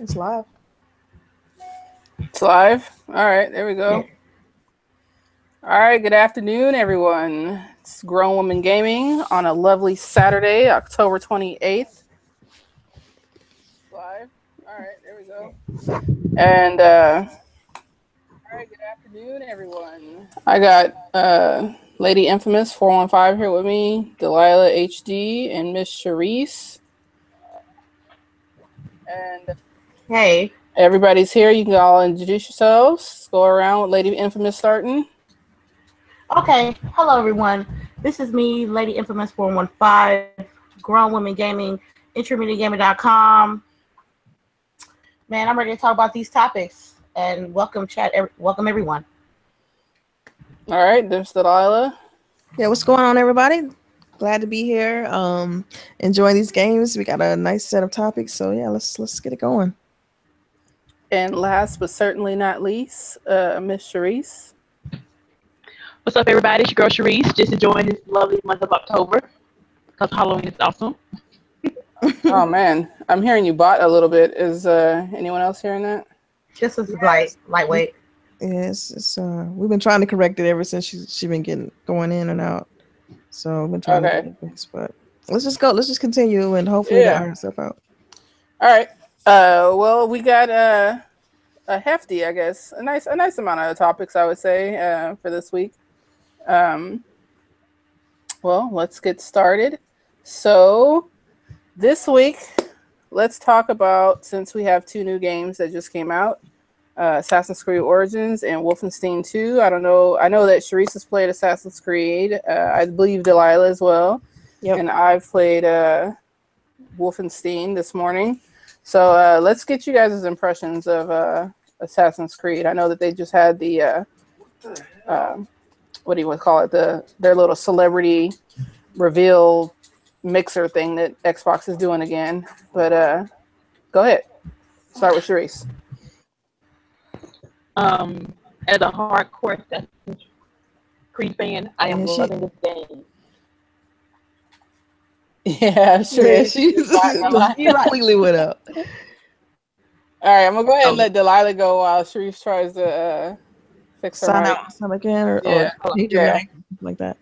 It's live. It's live. All right, there we go. Yeah. All right, good afternoon, everyone. It's Grown Woman Gaming on a lovely Saturday, October 28th. Live. All right, there we go. And all right, good afternoon, everyone. I got Lady Infamous 415 here with me, Delilah HD, and Miss CHAREECE. And Hey. everybody's here. You can all introduce yourselves. Let's go around with Lady Infamous starting. Okay. Hello, everyone. This is me, Lady Infamous 415, Grown Women Gaming, IntermediateGamer.com. Man, I'm ready to talk about these topics. And welcome, chat. Welcome, everyone. All right, there's Delilah. Yeah, what's going on, everybody? Glad to be here. Enjoying these games. We got a nice set of topics, so yeah, let's get it going. And last but certainly not least, Miss CHAREECE. What's up, everybody? It's your girl CHAREECE. Just enjoying this lovely month of October because Halloween is awesome. Oh man, I'm hearing you bot a little bit. Is anyone else hearing that? This is lightweight. Yes, it's we've been trying to correct it ever since she been going in and out. So we've been trying to get it fixed, but let's just go. Let's just continue and hopefully that irons stuff out. All right. Well, we got a hefty, I guess, a nice amount of topics, I would say, for this week. Well, let's get started. So this week, let's talk about, since we have two new games that just came out, Assassin's Creed Origins and Wolfenstein 2. I don't know. I know that CHAREECE has played Assassin's Creed. I believe Delilah as well. Yep. And I've played Wolfenstein this morning. So let's get you guys' impressions of Assassin's Creed. I know that they just had the, what do you want to call it? Their little celebrity reveal mixer thing that Xbox is doing again. But go ahead. Start with CHAREECE. As a hardcore Assassin's Creed fan, I am loving this game. Yeah, sure. Yeah, she completely went up. All right, I'm gonna go ahead and let Delilah go while CHAREECE tries to fix her sign mic. out something again or Yeah. like that.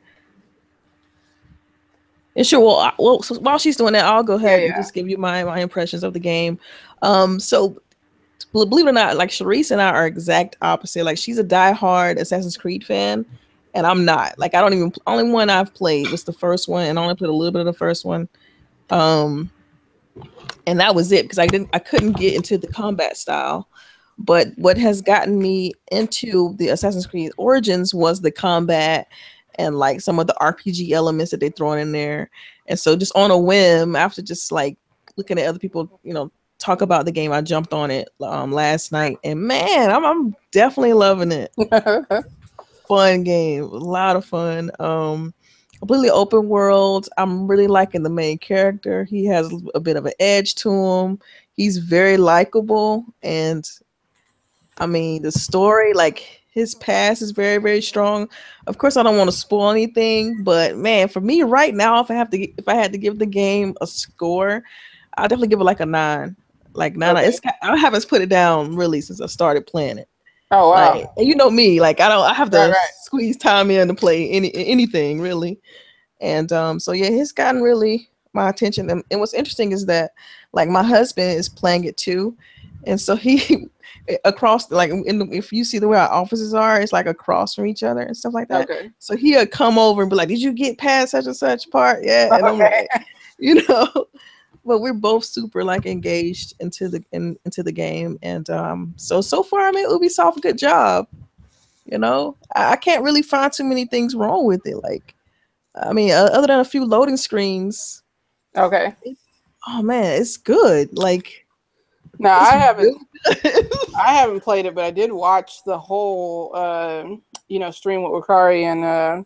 And sure, well, so while she's doing that, I'll go ahead and just give you my impressions of the game. So believe it or not, like CHAREECE and I are exact opposite. Like she's a diehard Assassin's Creed fan, and I'm not. Like I don't even. Only one I've played was the first one, and I only played a little bit of the first one. And that was it because I couldn't get into the combat style. But what has gotten me into the Assassin's Creed Origins was the combat and like some of the RPG elements that they thrown in there. And so just on a whim, after just like looking at other people, talk about the game, I jumped on it last night, and man, I'm definitely loving it. Fun game, a lot of fun. Completely open world. I'm really liking the main character. He has a bit of an edge to him. He's very likable, and I mean the story, like his past is very, very strong. Of course, I don't want to spoil anything, but man, for me right now, if I had to give the game a score, I'll definitely give it like a 9. Like 9. Okay. I haven't put it down really since I started playing it. Oh wow! Like, and you know me, like I have to squeeze time in to play anything really. And so yeah, it's gotten really my attention. And what's interesting is that like my husband is playing it too, and so he across like if you see the way our offices are, it's like across from each other and stuff like that. Okay. So he'll come over and be like, "Did you get past such and such part?" Yeah, and I'm like, But we're both super like engaged into the game, and so far I mean Ubisoft a good job. I can't really find too many things wrong with it. Like, I mean, other than a few loading screens. Okay. Oh man, it's good. Like, no, I haven't. I haven't played it, but I did watch the whole stream with Wakari and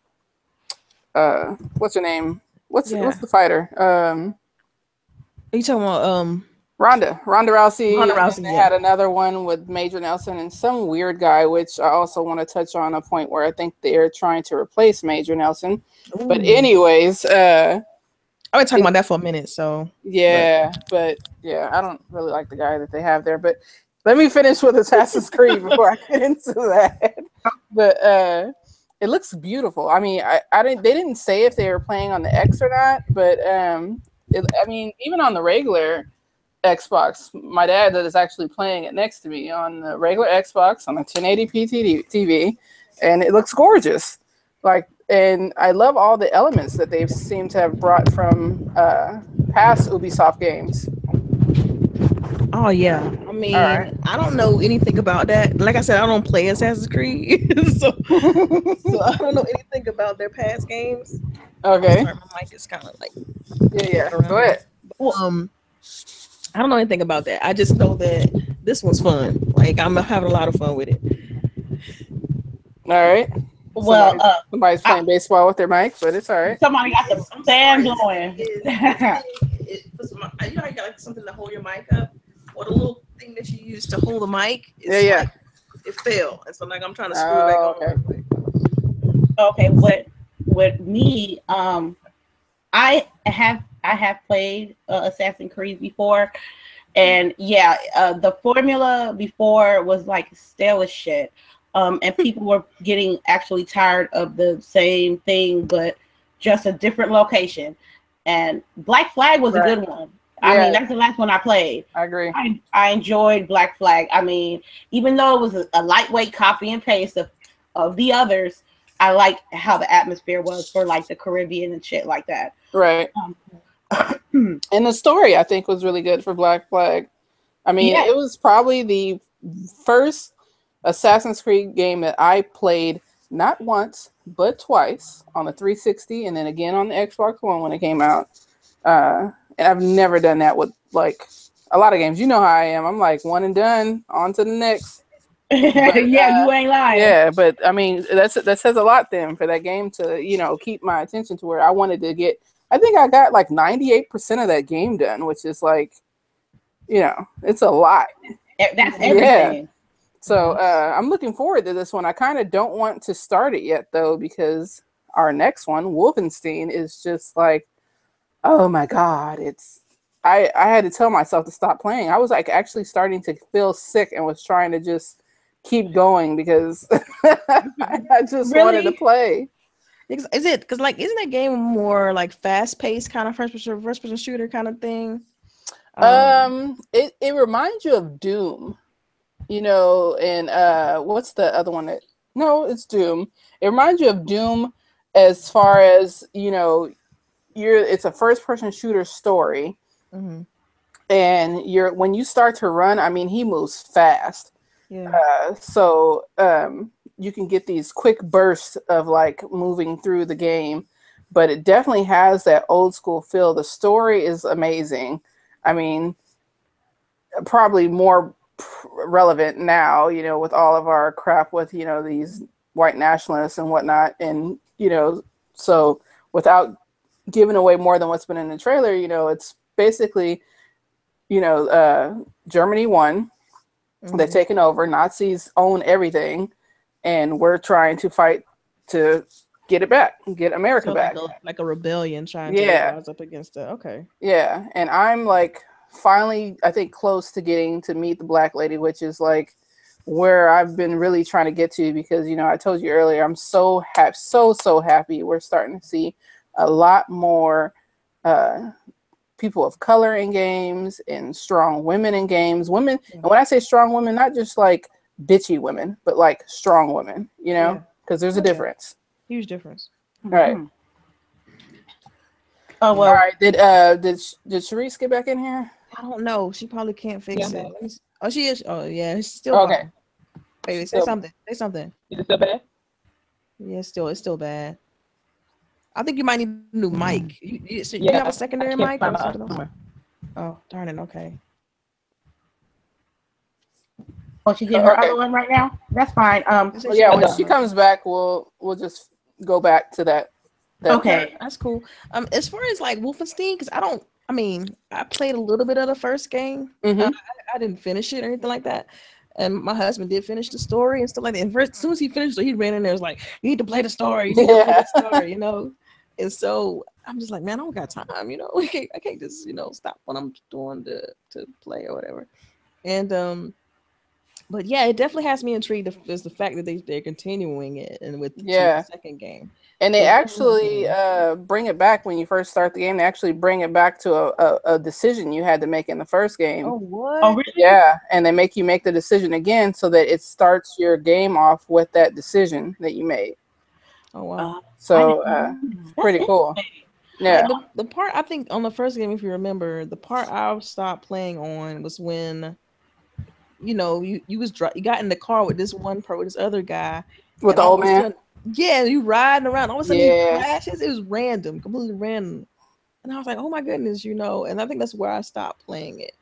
what's her name? What's the fighter? Are you talking about Ronda Rousey? Ronda Rousey, they had another one with Major Nelson and some weird guy, which I also want to touch on a point where I think they're trying to replace Major Nelson. Ooh. But anyways, I've been talking about that for a minute, so yeah, but yeah, I don't really like the guy that they have there. But let me finish with Assassin's Creed before I get into that. But it looks beautiful. I mean, they didn't say if they were playing on the X or not, but I mean, even on the regular Xbox, my dad that is actually playing it next to me on the regular Xbox on a 1080p TV, and it looks gorgeous. Like, and I love all the elements that they've seemed to have brought from past Ubisoft games. oh yeah. I mean, I don't know anything about that. Like I said, I don't play Assassin's Creed, so I don't know anything about their past games. Okay. Sorry, my mic is kind of like yeah. Go ahead. I don't know anything about that. I just know that this one's fun. Like, I'm having a lot of fun with it. All right. Well, somebody's playing baseball with their mic, but it's all right. Somebody got the fan blowing. You know how you got like something to hold your mic up, or the little thing that you use to hold the mic? Like, it fell, and so like I'm trying to screw it back on. Okay, with me, I have played Assassin's Creed before, and yeah, the formula before was like stale as shit. And people were getting actually tired of the same thing, but just a different location. And Black Flag was a good one. I mean, that's the last one I played. I agree. I enjoyed Black Flag. I mean, even though it was a lightweight copy and paste of the others, I liked how the atmosphere was for like the Caribbean and shit like that. Right. And the story, I think, was really good for Black Flag. I mean, it was probably the first Assassin's Creed game that I played not once but twice on the 360 and then again on the Xbox One when it came out. And I've never done that with like a lot of games. You know how I am. I'm like one and done, on to the next. But, you ain't lying. Yeah, but I mean that says a lot then for that game to, you know, keep my attention to where I wanted to get. I think I got like 98% of that game done, which is like, you know, it's a lot. That's everything. Yeah. So I'm looking forward to this one. I kind of don't want to start it yet, though, because our next one, Wolfenstein, is just like, oh my God. I had to tell myself to stop playing. I was like actually starting to feel sick and was trying to just keep going because I just wanted to play. Is it because like isn't that game more like fast paced kind of first person shooter kind of thing? It reminds you of Doom. You know, and what's the other one that? No, it's Doom. It reminds you of Doom as far as, you know, it's a first-person shooter story, and when you start to run, I mean, he moves fast. Yeah. So you can get these quick bursts of like moving through the game, but it definitely has that old school feel. The story is amazing. I mean, probably more relevant now, you know, with all of our crap with, you know, these white nationalists and whatnot. And, you know, so without giving away more than what's been in the trailer, you know, it's basically, you know, Germany won. They've taken over. Nazis own everything. And we're trying to fight to get it back, get America back. Like a rebellion trying to rise up against it. Okay. Yeah. And I'm like, finally, I think close to getting to meet the Black Lady, which is like where I've been really trying to get to because, you know, I told you earlier, I'm so happy, so happy. We're starting to see a lot more people of color in games and strong women in games. Women, and when I say strong women, not just like bitchy women, but like strong women, you know, because there's a difference. Huge difference. All right. Oh well. All right. Did CHAREECE get back in here? I don't know. She probably can't fix it. Oh, she is. Oh, yeah. She's still okay. Baby, say something. Say something. Is it still bad? Yeah, it's still bad. I think you might need a new mic. You have a secondary mic or something else? Oh, darn it. Okay. Oh, she getting her other one right now? That's fine. Yeah, when she comes back, we'll just go back to that. Okay, that's cool. As far as like Wolfenstein, because I played a little bit of the first game. I didn't finish it or anything like that. And my husband did finish the story and stuff like that. And as soon as he finished it, he ran in there and was like, you need to play the story. You need to play the story, you know? And so I'm just like, man, I don't got time, you know. I can't just, you know, stop what I'm doing to play or whatever. And but yeah, it definitely has me intrigued. Is the fact that they're continuing it and with the second game. And they actually bring it back when you first start the game. They actually bring it back to a decision you had to make in the first game. Oh, what? Oh, really? Yeah, and they make you make the decision again so that it starts your game off with that decision that you made. Oh, wow. So pretty cool. Yeah. Like the part I think on the first game, if you remember, the part I stopped playing on was when, you know, you got in the car with this other guy. With the old man? Yeah, you riding around. All of a sudden he crashes. It was random, completely random. And I was like, oh my goodness, you know. And I think that's where I stopped playing it.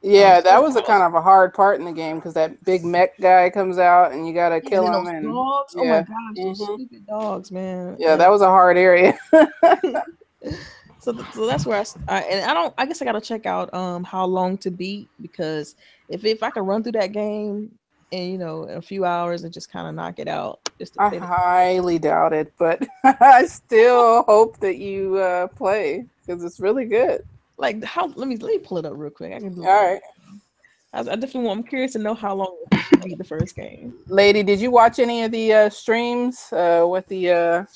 Yeah, that was a kind of a hard part in the game because that big mech guy comes out and you gotta kill him. Those and dogs. Oh my gosh, those stupid dogs, man. Yeah, that was a hard area. So that's where I guess I gotta check out how long to beat, because if I can run through that game in, you know, in a few hours and just kind of knock it out. I highly doubt it, but I still hope that you play because it's really good. Like how? Let me pull it up real quick. I can do All right. I'm curious to know how long it beat the first game. Lady, did you watch any of the streams with the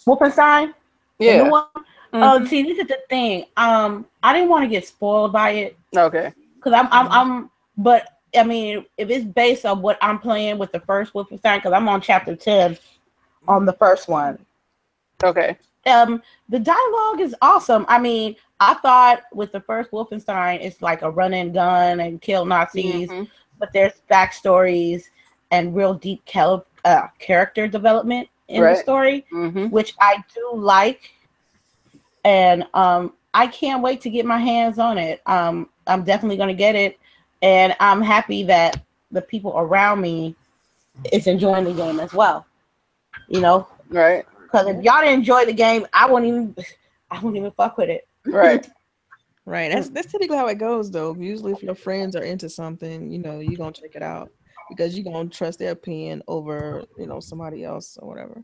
Wolfenstein? Yeah. The new one? See, this is the thing. I didn't want to get spoiled by it. Okay. Because but I mean, if it's based on what I'm playing with the first Wolfenstein, because I'm on chapter 10 on the first one. Okay. The dialogue is awesome. I mean, I thought with the first Wolfenstein, it's like a run and gun and kill Nazis, but there's backstories and real deep character development in the story, which I do like. And I can't wait to get my hands on it. I'm definitely going to get it. And I'm happy that the people around me is enjoying the game as well. You know? Right. Because if y'all didn't enjoy the game, I won't even fuck with it. Right. Right. That's typically how it goes, though. Usually if your friends are into something, you know, you're going to check it out because you're going to trust their opinion over, you know, somebody else or whatever.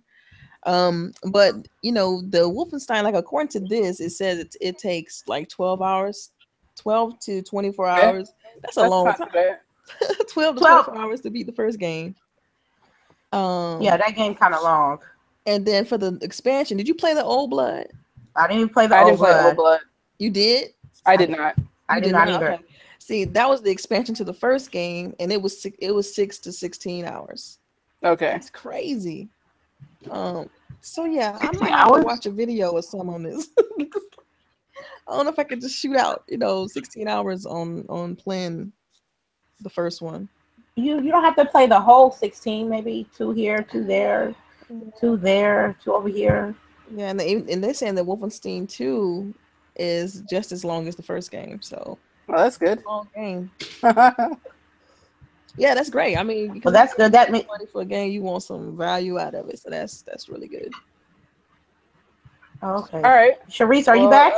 But, you know, the Wolfenstein, like according to this, it says it takes like 12 to 24 hours. That's a long time. 12 to 24 hours to beat the first game. Yeah, that game kind of long. And then for the expansion, did you play the Old Blood? I didn't play the Old Blood. You did? I did not. I did not either. Okay. See, that was the expansion to the first game, and it was 6 to 16 hours. Okay. That's crazy. So yeah, I might have to watch a video or some on this. I don't know if I could just shoot out, you know, 16 hours on playing the first one. You don't have to play the whole 16, maybe 2 here, 2 there, 2 there, 2 over here. Yeah, and they're saying that Wolfenstein 2 is just as long as the first game. So well, that's good. Long game. Yeah, that's great. I mean, well, that's good. That means money for a game, you want some value out of it. So that's really good. Okay. All right. CHAREECE, are you back?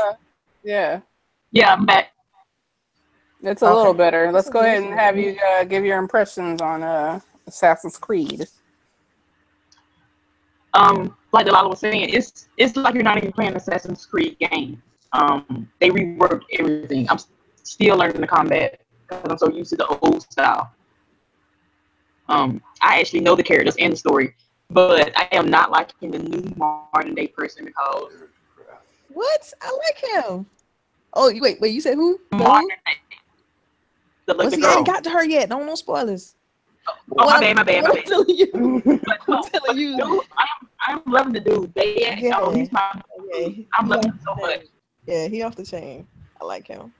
Yeah. Yeah, I'm back. It's a little better. Let's go ahead and have you give your impressions on Assassin's Creed. Like Delilah was saying, it's like you're not even playing Assassin's Creed game. They reworked everything. I'm still learning the combat because I'm so used to the old style. I actually know the characters and the story, but I am not liking the new modern day person because. What? I like him. Oh, wait, you said who? Modern day. I ain't got to her yet. No spoilers. Oh, my bad. I'm telling you. Dude, I'm loving the dude. He's my. I'm loving him so much. Yeah, he off the chain. I like him.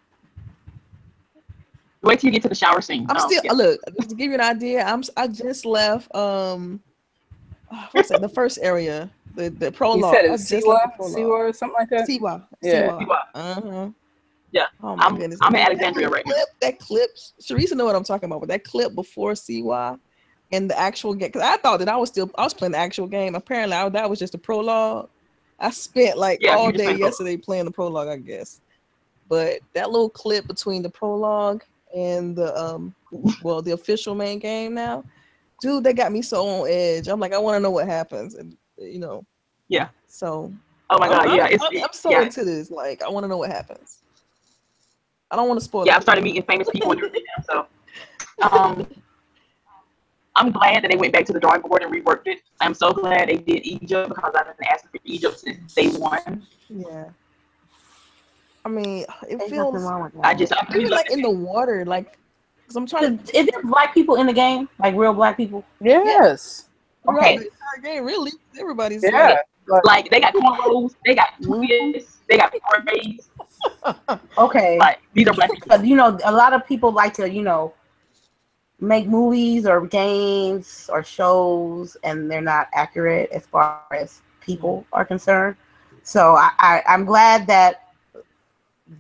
Wait till you get to the shower scene. I'm still look, just to give you an idea. I just left what's that? The first area, the prologue. You said it's Siwa or something like that. Siwa. Yeah. Uh-huh. Yeah. Oh my goodness. I'm in Alexandria right now. That clip, CHAREECE know what I'm talking about, but that clip before Siwa and the actual game, because I thought that I was playing the actual game. Apparently, that was just a prologue. I spent all day yesterday playing the prologue, I guess. But that little clip between the prologue and the the official main game now, dude, that got me so on edge. I'm like, I want to know what happens, and you know. Yeah. So Oh my god, yeah, I'm so into this. Like, I want to know what happens. I don't want to spoil. Yeah, I've started meeting famous people and everything now, so I'm glad that they went back to the drawing board and reworked it. I'm so glad they did Egypt because I've been asking for Egypt since day one. Yeah. I mean, it There's feels. nothing wrong with that. I'm really like in the water, like, because I'm trying to. Is there black people in the game? Like real black people? Yes. Okay. The entire game, really, everybody's Yeah. Like they got cornrows, they got twists, they got braids. Okay. Like these are black people. But you know, a lot of people like to, you know, make movies or games or shows, and they're not accurate as far as people are concerned. So I'm glad that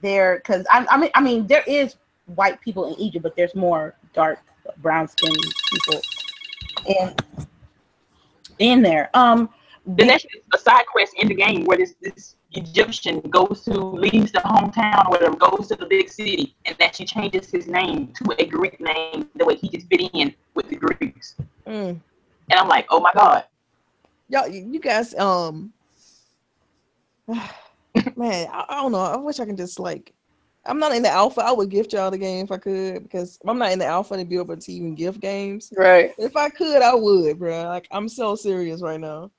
there, because I mean there is white people in Egypt, but there's more dark brown skinned people in there. Then there's a side quest in the game where this Egyptian leaves the hometown or whatever, goes to the big city, and that she changes his name to a Greek name the way he can fit in with the Greeks. And I'm like, oh my god, y'all, you guys, man, I don't know. I wish I could just like. I'm not in the alpha. I would gift y'all the game if I could, because I'm not in the alpha to be able to even gift games. Right. If I could, I would, bro. Like, I'm so serious right now.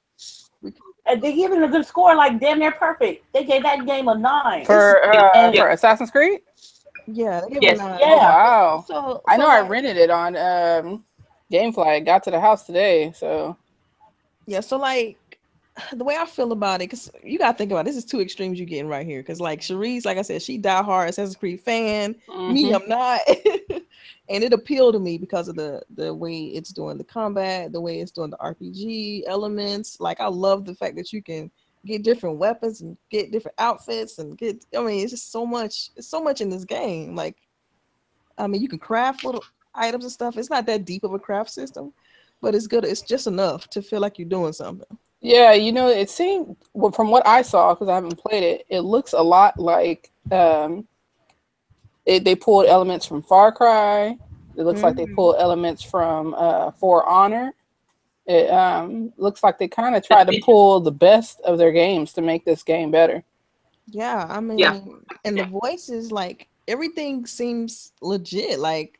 And they giving a good score, like damn near perfect. They gave that game a 9 For Assassin's Creed. Yeah. They Yes. a 9. Yeah. Oh, wow. So I know like, I rented it on GameFly. Got to the house today, so yeah. So like, the way I feel about it, because you gotta think about it, this is two extremes you're getting right here. Because like CHAREECE, like I said, she diehard Assassin's Creed fan. Me, I'm not. And it appealed to me because of the way it's doing the combat, the way it's doing the RPG elements. Like, I love the fact that you can get different weapons and get different outfits and get. I mean, it's just so much. It's so much in this game. Like, I mean, you can craft little items and stuff. It's not that deep of a craft system, but it's good. It's just enough to feel like you're doing something. yeah. You know, it seemed from what I saw, because I haven't played it, it looks a lot like they pulled elements from Far Cry. It looks like they pulled elements from For Honor. It looks like they kind of tried to pull the best of their games to make this game better. Yeah, I mean, and the voices, like, everything seems legit. Like,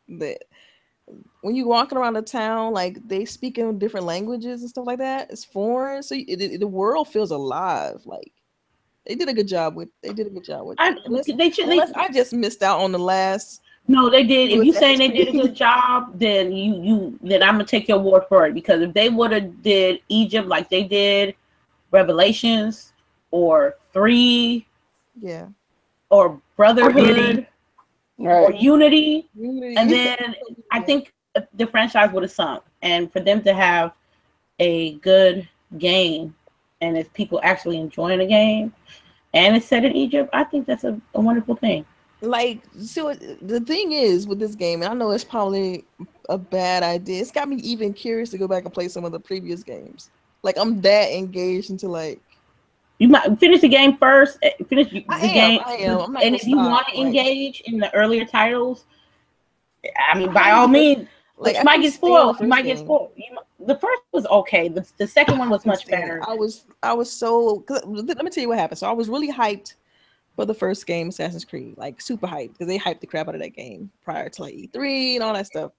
when you're walking around the town, like, they speak in different languages and stuff like that. It's foreign, so the world feels alive. Like, they did a good job with. Unless I just missed out on the last. No, they did. If you saying they did a good job, then then I'm gonna take your word for it. Because if they would have did Egypt like they did Revelations or 3, or Brotherhood, or Unity, and then I think the franchise would have sunk. And for them to have a good game, and if people actually enjoying the game, and it's set in Egypt, I think that's a wonderful thing. Like, so the thing is with this game, and I know it's probably a bad idea, it's got me even curious to go back and play some of the previous games. Like, I'm that engaged into, like, you might finish the game first. Finish the game. I am. I'm not and if you want to engage in the earlier titles, I mean, by all means, like, you might get spoiled. You might get spoiled. The first was okay. The second one was much better. I was so. Let me tell you what happened. So I was really hyped for the first game, Assassin's Creed, like super hyped, because they hyped the crap out of that game prior to like E3 and all that stuff.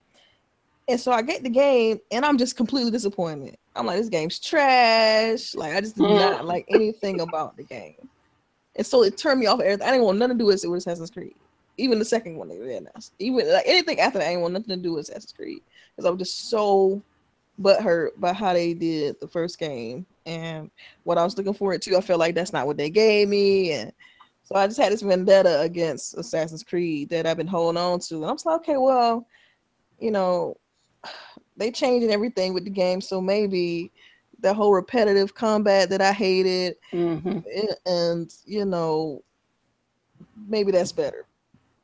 And so I get the game, and I'm just completely disappointed. I'm like, this game's trash. Like, I just did not like anything about the game. And so it turned me off everything. I didn't want nothing to do with Assassin's Creed. Even the second one they announced. Even like anything after that, I didn't want nothing to do with Assassin's Creed. Because I was just so butthurt by how they did the first game. And what I was looking forward to, I felt like that's not what they gave me. And so I just had this vendetta against Assassin's Creed that I've been holding on to. And I'm just like, okay, well, you know, they changing everything with the game. So maybe the whole repetitive combat that I hated, and, you know, maybe that's better.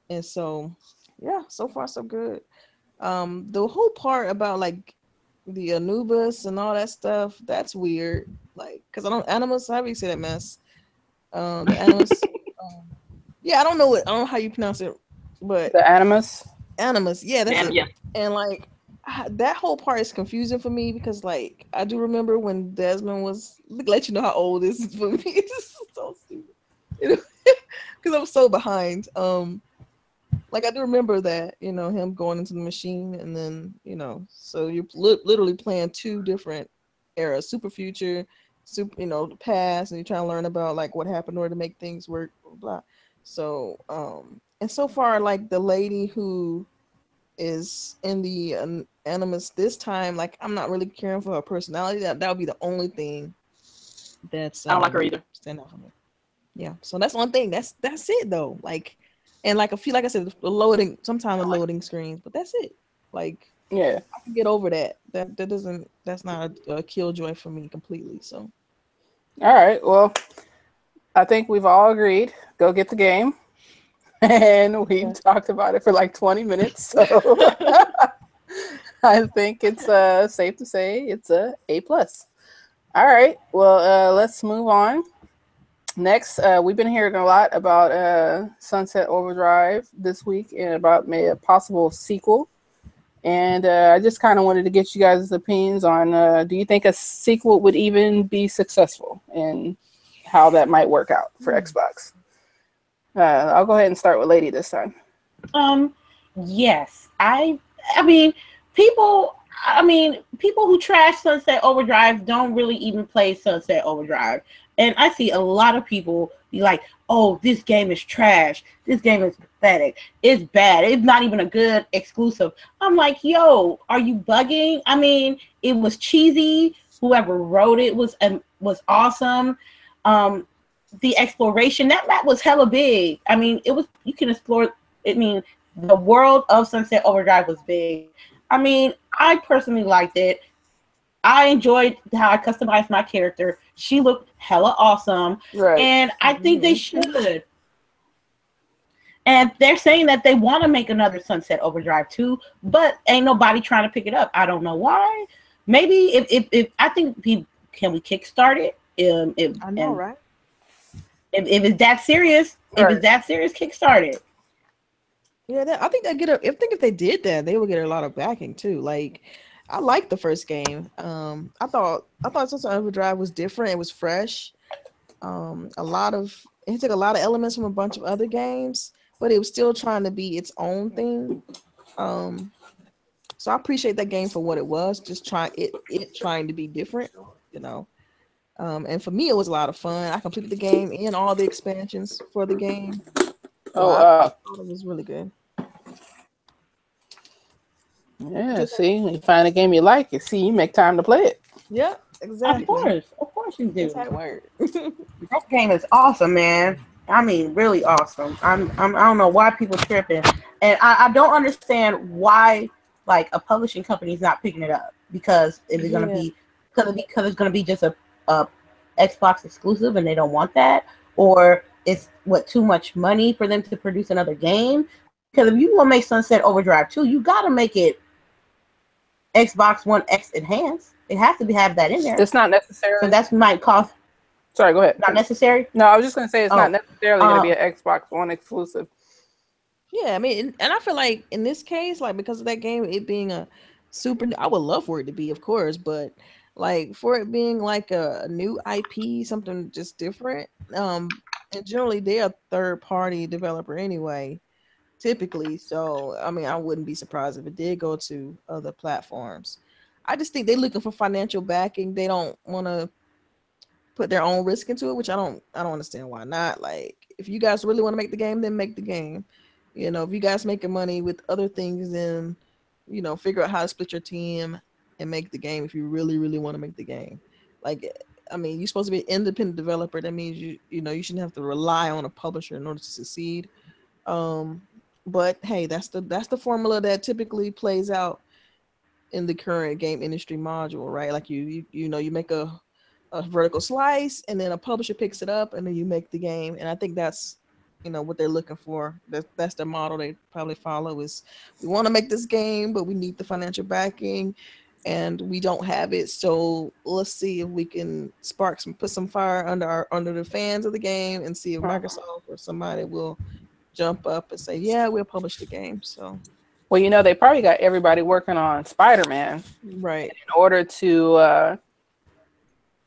And so, yeah, so far so good. The whole part about, like, the Anubis and all that stuff, that's weird. Like, because I don't, Animus, how do you say that mess? The Animus. Yeah, I don't know how you pronounce it, but the Animus, yeah, that's it. And like that whole part is confusing for me because, like, I do remember when Desmond was, let you know how old this is for me. because I'm so behind. Like I do remember that, him going into the machine, and then, so you're literally playing two different eras, super future, the past, and you're trying to learn about like what happened in order to make things work, blah, blah. So, and so far, like the lady who is in the Animus this time, like I'm not really caring for her personality. That would be the only thing that's I don't like her either. stand out for me. Yeah, so that's one thing. That's it though. Like, and like like I said, the loading, sometimes the loading screens, but that's it. Like, Yeah, I can get over that. That's not a killjoy for me completely. So, all right. Well, I think we've all agreed. Go get the game, and we've talked about it for like 20 minutes. So, I think it's safe to say it's a A+. All right. Well, let's move on. Next, we've been hearing a lot about Sunset Overdrive this week and about a possible sequel. And I just kind of wanted to get you guys' opinions on, do you think a sequel would even be successful and how that might work out for Xbox? I'll go ahead and start with Lady this time. Yes. I mean, people who trash Sunset Overdrive don't really even play Sunset Overdrive. And I see a lot of people be like, oh, this game is trash. This game is pathetic. It's bad. It's not even a good exclusive. I'm like, yo, are you bugging? I mean, it was cheesy. Whoever wrote it was awesome. The exploration, that map was hella big. I mean, you can explore, the world of Sunset Overdrive was big. I mean, I personally liked it. I enjoyed how I customized my character. She looked hella awesome. Right. And I think they should. And they're saying that they want to make another Sunset Overdrive 2, but ain't nobody trying to pick it up. I don't know why. Maybe if I think can we kickstart it? I know, right? If it's that serious, kickstart it. Yeah, I think if they did that, they would get a lot of backing too. Like, I liked the first game. I thought Sunset Overdrive was different. It was fresh. It took a lot of elements from a bunch of other games, but it was still trying to be its own thing. So I appreciate that game for what it was, just trying to be different, And for me, it was a lot of fun. I completed the game and all the expansions for the game. So I thought it was really good. Yeah, see, when you find a game you like, you make time to play it. Yeah, exactly. Of course you do. That's how it works. That game is awesome, man. I mean, really awesome. I don't know why people tripping, and I don't understand why like a publishing company is not picking it up, because it's gonna be just a Xbox exclusive, and they don't want that, or it's too much money for them to produce another game. Because if you want to make Sunset Overdrive 2, you gotta make it Xbox One X enhanced. It has to have that in there. It's not necessary. So that might cost. Sorry, go ahead. Not necessary? No, I was just going to say it's not necessarily going to be an Xbox One exclusive. Yeah, I mean, and I feel like in this case, like because of that game, it being a super, I would love for it to be, of course, but like for it being like a new IP, something just different. And generally, they're a third-party developer anyway, typically. So, I mean, I wouldn't be surprised if it did go to other platforms. I just think they're looking for financial backing. They don't want to put their own risk into it, which I don't understand why not. Like, if you guys really want to make the game, then make the game. If you guys making money with other things, then figure out how to split your team and make the game. If you really, really want to make the game, like, I mean, you're supposed to be an independent developer. That means you shouldn't have to rely on a publisher in order to succeed. But hey, that's the formula that typically plays out in the current game industry module, right? Like you make a vertical slice, and then a publisher picks it up, and then you make the game. And I think that's what they're looking for. That's the model they probably follow. Is we want to make this game, but we need the financial backing, and we don't have it. So let's see if we can put some fire under the fans of the game, and see if Microsoft or somebody will jump up and say, yeah, we'll publish the game. So, well, they probably got everybody working on Spider-Man, right? In order to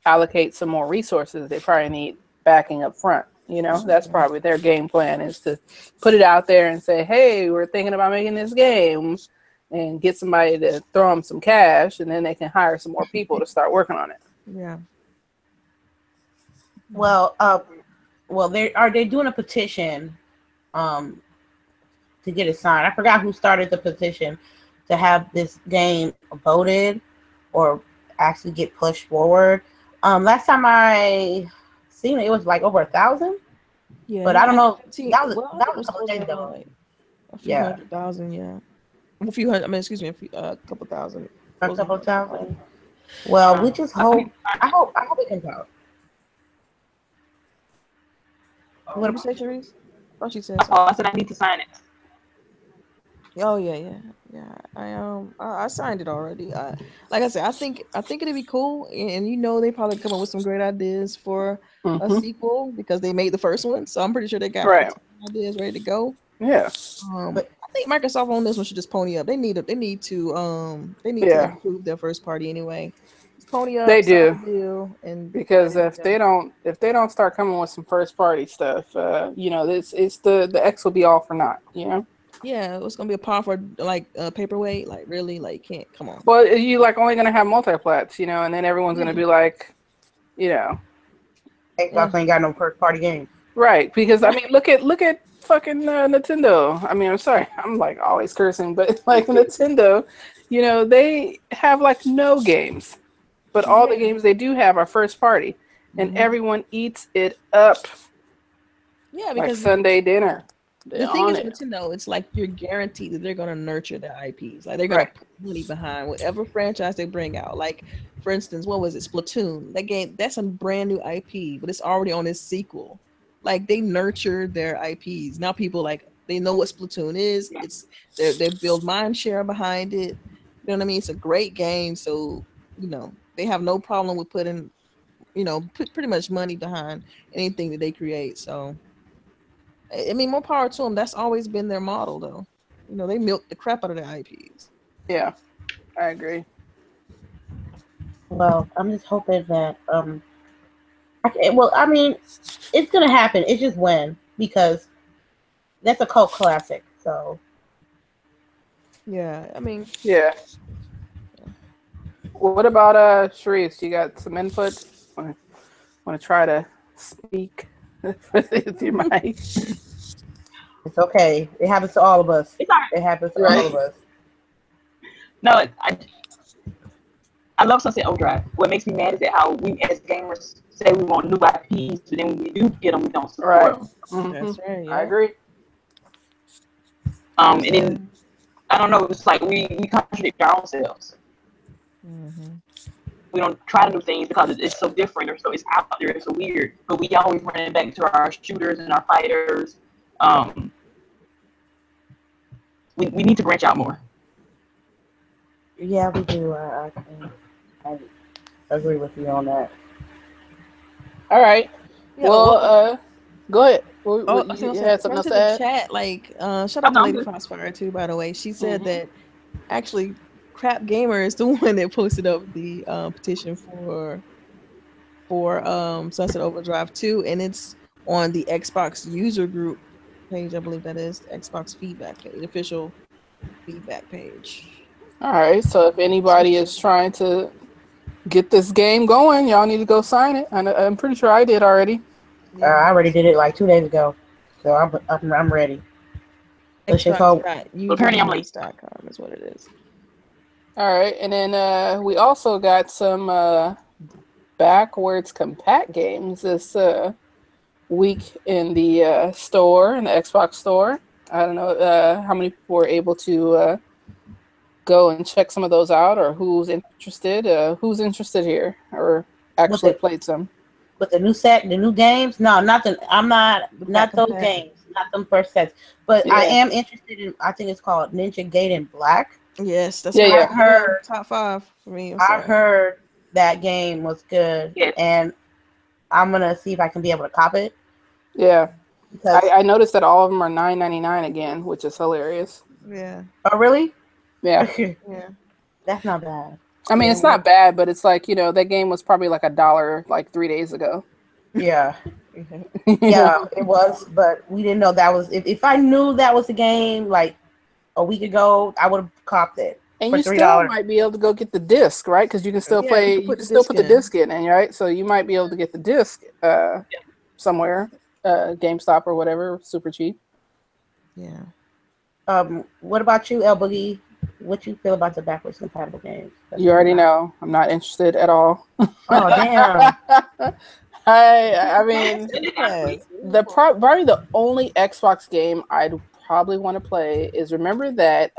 allocate some more resources, they probably need backing up front. You know, that's probably their game plan, is to put it out there and say, hey, we're thinking about making this game, and get somebody to throw them some cash, and then they can hire some more people to start working on it. Yeah. Well, they doing a petition to get it signed. I forgot who started the petition to have this game voted or actually get pushed forward. Last time I seen it, it was like over 1,000. Yeah. But I don't know. That was a couple days ago. like a few 100,000. Yeah. A few hundred. I mean, excuse me, a couple thousand. A couple thousand. Well, we just hope. I hope it can vote. What did you say, CHAREECE? Oh, she said. Oh, I said I need to sign it. Oh yeah. I signed it already. Like I said, I think it'd be cool, and you know, they probably come up with some great ideas for a sequel because they made the first one, so I'm pretty sure they got ideas ready to go. Yeah. But I think Microsoft on this one should just pony up. They need to improve their first party anyway. Just pony up. They do. Deal, and because if they don't start coming with some first party stuff, you know, it's the X will be all for naught. You know. Yeah, it's gonna be a powerful like paperweight. Like really, like can't come on. Well, you like only gonna have multiplats, you know, and then everyone's gonna be like, you know, Xbox ain't got no first party game. Right, because I mean, look at fucking Nintendo. I mean, I'm sorry, I'm like always cursing, but like Nintendo, you know, they have like no games, but all the games they do have are first party, and everyone eats it up. Yeah, because like Sunday dinner. The thing is, Nintendo, it's like you're guaranteed that they're gonna nurture their IPs. Like they're gonna put money behind whatever franchise they bring out. Like, for instance, what was it? Splatoon. That game, that's a brand new IP, but it's already on its sequel. Like they nurture their IPs. Now people like they know what Splatoon is. It's they build mind share behind it. You know what I mean? It's a great game, so you know they have no problem with putting, you know, put pretty much money behind anything that they create. So. I mean, more power to them. That's always been their model, though. You know, they milk the crap out of their IPs. Yeah, I agree. Well, I'm just hoping that I mean, it's gonna happen. It's just when, because that's a cult classic. So. Yeah, I mean. Yeah. What about CHAREECE? You got some input? Want to try to speak? With your mic. It's okay. It happens to all of us. It happens to all of us. No, I love Sunset Overdrive. What makes me mad is that how we as gamers say we want new IPs, but then when we do get them, we don't support them. That's right. Yeah. I agree. And then I don't know. It's like we contradict our own selves. We don't try new things because it's so different, or so it's out there, it's so weird. But we always run back to our shooters and our fighters. We need to branch out more. Yeah, we do. I agree with you on that. All right. Yeah, well, go ahead. You had something else to add? Chat, like, shout out to Lady Crossfire too. By the way, she said that actually. Crap Gamer is the one that posted up the petition for Sunset Overdrive 2, and it's on the Xbox user group page. I believe that is the Xbox feedback page, official feedback page. All right, so if anybody is trying to get this game going, y'all need to go sign it. I'm pretty sure I did already. I already did it like 2 days ago, so I'm ready. Xbox.usergroups.com is what it is. All right, and then we also got some backwards compat games this week in the store, in the Xbox store. I don't know how many people were able to go and check some of those out, or who's interested. Who's interested here, or actually played some? With the new set, the new games? No, not those games, not them first sets. But I am interested in. I think it's called Ninja Gaiden Black. Yes, that's what I heard. Top 5 for me. I heard that game was good, and I'm gonna see if I can be able to cop it. Yeah, I noticed that all of them are $9.99 again, which is hilarious. Yeah. Oh, really? Yeah. Yeah. That's not bad. I mean, it's not bad, but it's like, you know, that game was probably like $1 like 3 days ago. Yeah. Yeah, it was, but we didn't know that was. If I knew that was the game like a week ago, I would have copped it And for you $3. still might be able to go get the disc, right? Because you can still play. You can still put the disc in, right? So you might be able to get the disc somewhere, GameStop or whatever, super cheap. Yeah. What about you, LBOOGIE? What you feel about the backwards compatible games? You already know. I'm not interested at all. Oh damn! I mean, probably the only Xbox game I'd probably want to play is, remember that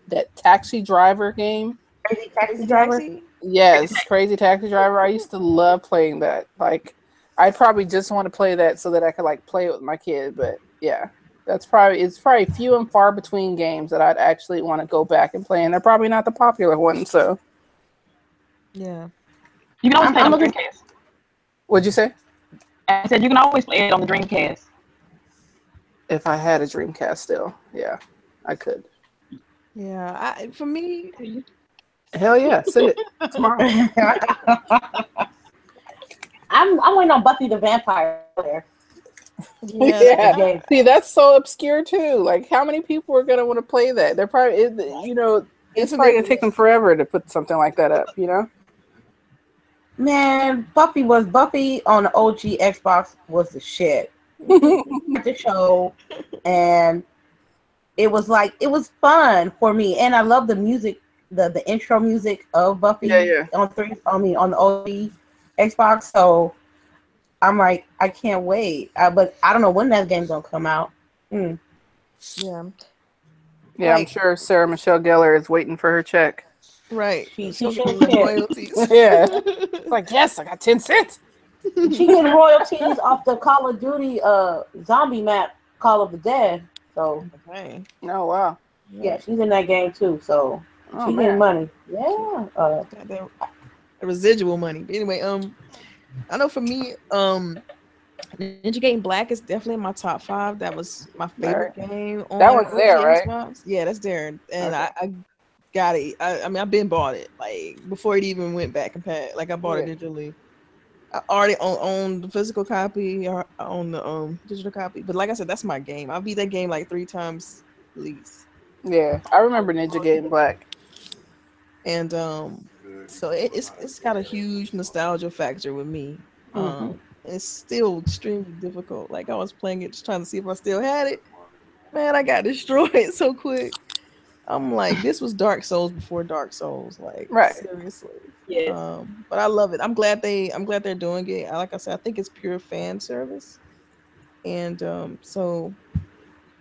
that Taxi Driver game? Crazy Taxi Driver? Yes, Crazy Taxi Driver. I used to love playing that. Like, I'd probably just want to play that so that I could like play it with my kid. But yeah, it's probably few and far between games that I'd actually want to go back and play, and they're probably not the popular ones. So yeah, you can always play it on the Dreamcast. What'd you say? I said you can always play it on the Dreamcast. If I had a Dreamcast still, yeah, I could. Yeah, for me, hell yeah, send it tomorrow. I'm waiting on Buffy the Vampire Slayer. Yeah. See, that's so obscure too. Like, how many people are gonna want to play that? They're probably, it's probably gonna take them forever to put something like that up. Man, Buffy on the OG Xbox was the shit. The show, and it was fun for me, and I love the music, the intro music of Buffy on the OG Xbox. So I'm like, I can't wait. But I don't know when that game's gonna come out. Yeah. Yeah, I'm sure Sarah Michelle Gellar is waiting for her check. Right. She royalties. Yeah. It's like, yes, I got 10 cents. She getting royalties off the Call of Duty zombie map, Call of the Dead. So oh wow. Yeah, she's in that game too. So she's getting money. Yeah. The residual money. But anyway, I know for me, Ninja Gaiden Black is definitely in my top 5. That was my favorite game on that one's there, right? Xbox. Yeah, that's there. And I got it. I mean, I've been bought it like before it even went back and pat. Like I bought it digitally. I already own the physical copy or on the digital copy. But like I said, that's my game. I'll beat that game like 3 times at least. Yeah, I remember Ninja Gaiden Black. And so it's got a huge nostalgia factor with me. It's still extremely difficult. Like I was playing it just trying to see if I still had it. Man, I got destroyed so quick. I'm like, this was Dark Souls before Dark Souls. Like, seriously. Yeah. But I love it. I'm glad they're doing it. Like I said, I think it's pure fan service. And so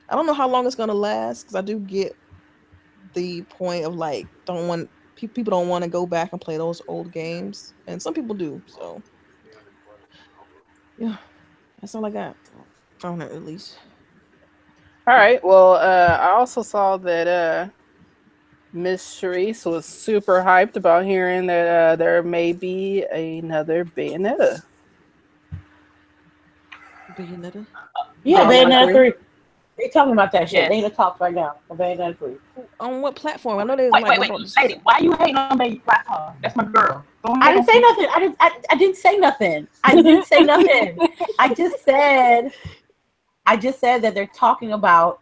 I don't know how long it's gonna last, because I do get the point of like people don't want to go back and play those old games, and some people do. So yeah, that's all I got on it, at least. All right. Well, I also saw that Miss CHAREECE was super hyped about hearing that there may be another Bayonetta. Bayonetta? Yeah, Bayonetta 3. They talking about that shit. They in the talks right now. Bayonetta 3. On what platform? I know they wait, lady, why you hating on Baby Platform? That's my girl. I didn't say nothing. I didn't say nothing. I didn't say nothing. I just said that they're talking about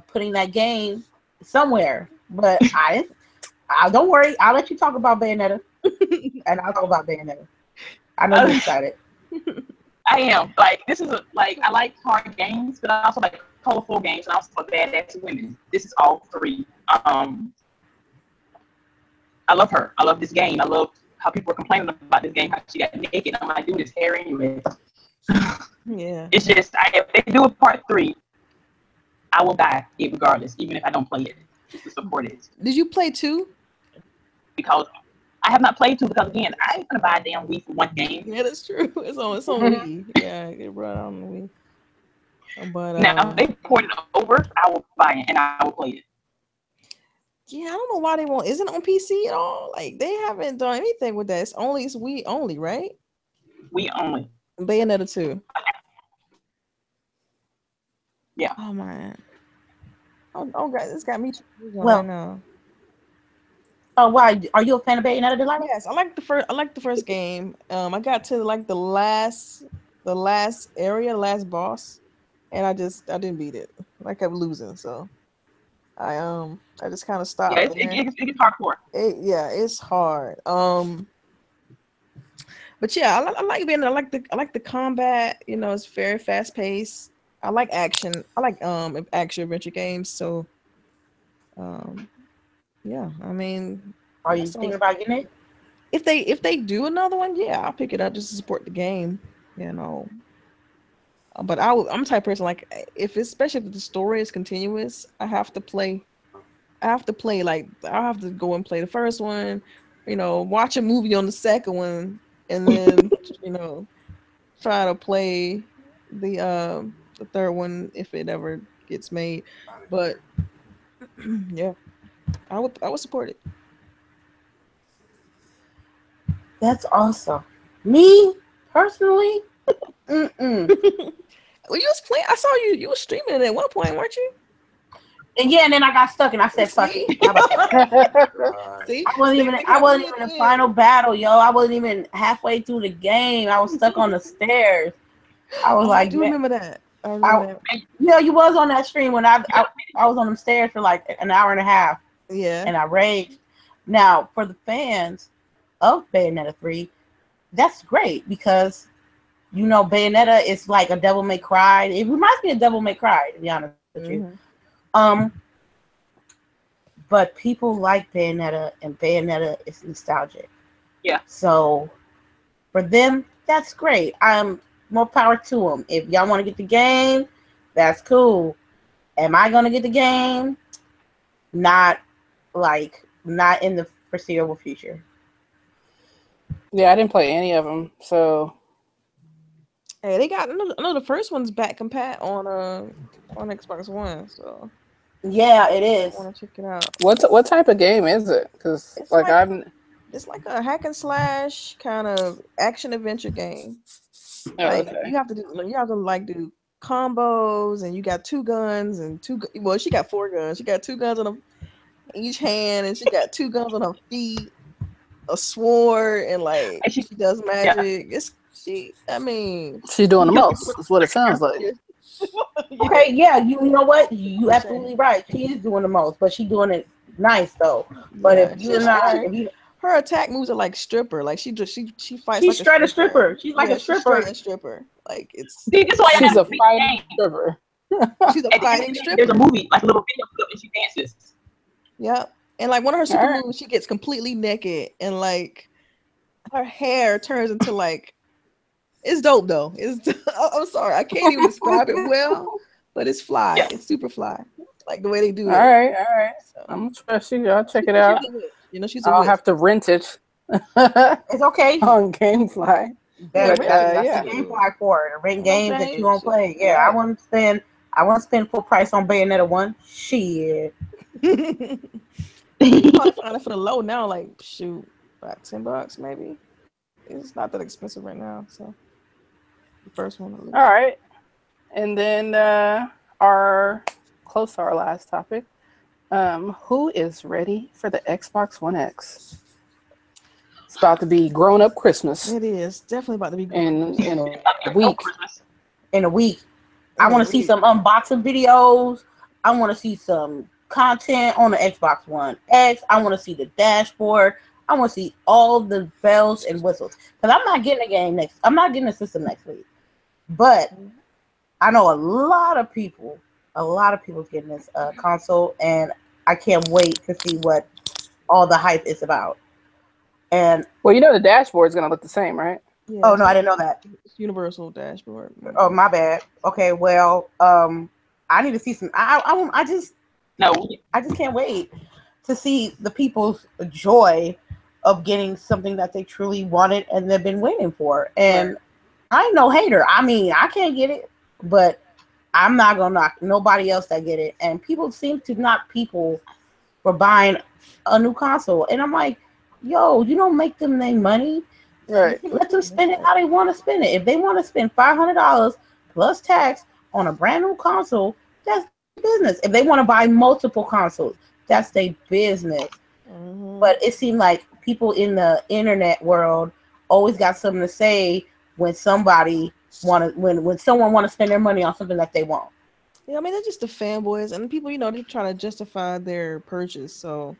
putting that game somewhere. But I don't worry. I'll let you talk about Bayonetta, and I'll talk about Bayonetta. I know you're excited. I am. Like, this is I like hard games, but I also like colorful games, and also badass women. This is all 3. I love her. I love this game. I love how people are complaining about this game, how she got naked. I'm like, dude, it's hair anyway. Yeah. It's just, if they do a part 3, I will buy it regardless, even if I don't play it, just to support it. Did you play 2? Because I have not played 2, because again, I ain't gonna buy a damn Wii for one game. Yeah, that's true. It's on Wii. Yeah, it brought out on the Wii. But now, if they port it over, I will buy it and I will play it. Yeah, I don't know why they won't. Isn't it on PC at all? Like, they haven't done anything with that. It's Wii only, right? Wii only. Bayonetta 2. Yeah. Oh man. Oh, God, this got me. Well, right now. Oh, why? Are you a fan of Bayonetta, Delilah? Yes, I like the first game. I got to like the last area, last boss, and I didn't beat it. I kept losing, so I just kind of stopped Yeah, there. it gets hardcore. It's hard. But yeah, I like being. I like the combat. You know, it's very fast paced. I like action. I like action adventure games. So, yeah. I mean, Are you thinking about getting it? if they do another one, yeah, I'll pick it up just to support the game. You know. But I'm the type of person like especially if the story is continuous, I have to play. Like I have to go and play the first one. You know, watch a movie on the second one, and then you know. Try to play the third one if it ever gets made, but yeah, I would support it. That's awesome. Me personally, Well, you was playing. I saw you were streaming it at one point, weren't you? and yeah, and then I got stuck, and I said, "Fuck it." How about that? See, I wasn't even in the final battle, yo. I wasn't even halfway through the game. I was stuck on the stairs. I was like, I do remember that. I remember that. Yeah, you was on that stream when I was on them stairs for like an hour and a half. Yeah. And I raged. Now, for the fans of Bayonetta 3, that's great because, you know, Bayonetta is like a Devil May Cry. It reminds me of Devil May Cry, to be honest with you. But people like Bayonetta, and Bayonetta is nostalgic. Yeah. So, for them, that's great. More power to them. If y'all want to get the game, that's cool. Am I going to get the game? Not in the foreseeable future. Yeah, I didn't play any of them, so. Hey, they got. I know the first one's back compat on Xbox One, so. Yeah, it is. I want to check it out. What type of game is it? Because It's like a hack and slash kind of action adventure game. Like okay. you have to like do combos, and you got two guns and well, she got 4 guns. She got 2 guns on each hand, and she got 2 guns on her feet, a sword, and like she does magic. Yeah. I mean, she's doing the most. That's what it sounds like. Okay, yeah, you know what? You absolutely right. She is doing the most, but she's doing it nice though. But yeah, if you're not, her attack moves are like stripper. Like she fights. She's like straight a stripper. She's like a stripper. She's a stripper. Like it's. See, this is why she's a fighting stripper. She's a fighting stripper. There's a movie, like a little video clip, and she dances. Yep, and like one of her super moves, she gets completely naked, and like her hair turns into like. It's dope though. I'm sorry, I can't even describe it well, but it's fly. Yeah. It's super fly, like the way they do it. All right. So, I'm gonna trust you. I'll check it out. You know, I'll have to rent it. It's okay on GameFly. That's GameFly for it. Rent games that you don't play. Yeah, I want to spend full price on Bayonetta 1. Shit. You probably find it for the low now, like shoot, about $10 maybe. It's not that expensive right now, so. The first one. All right, and then close to our last topic. Who is ready for the Xbox One X? It's about to be grown-up Christmas. It is definitely about to be in a week. In a week, I want to see some unboxing videos. I want to see some content on the Xbox One X. I want to see the dashboard. I want to see all the bells and whistles because I'm not getting a game I'm not getting a system next week. But I know a lot of people getting this console, and I can't wait to see what all the hype is about. And well, you know the dashboard is gonna look the same, right? Yeah, oh no, I didn't know that. It's universal dashboard. Oh my bad. Okay, well, I need to see some. I just can't wait to see the people's joy of getting something that they truly wanted and they've been waiting for. And I ain't no hater. I mean, I can't get it, but I'm not gonna knock nobody else that get it. And people seem to knock people for buying a new console. And I'm like, yo, you don't make them their money. Right. Let them spend it how they want to spend it. If they want to spend $500 plus tax on a brand new console, that's business. If they want to buy multiple consoles, that's their business. But it seemed like people in the internet world always got something to say when somebody when someone want to spend their money on something that they want. Yeah, I mean, they're just the fanboys and people, they're trying to justify their purchase. So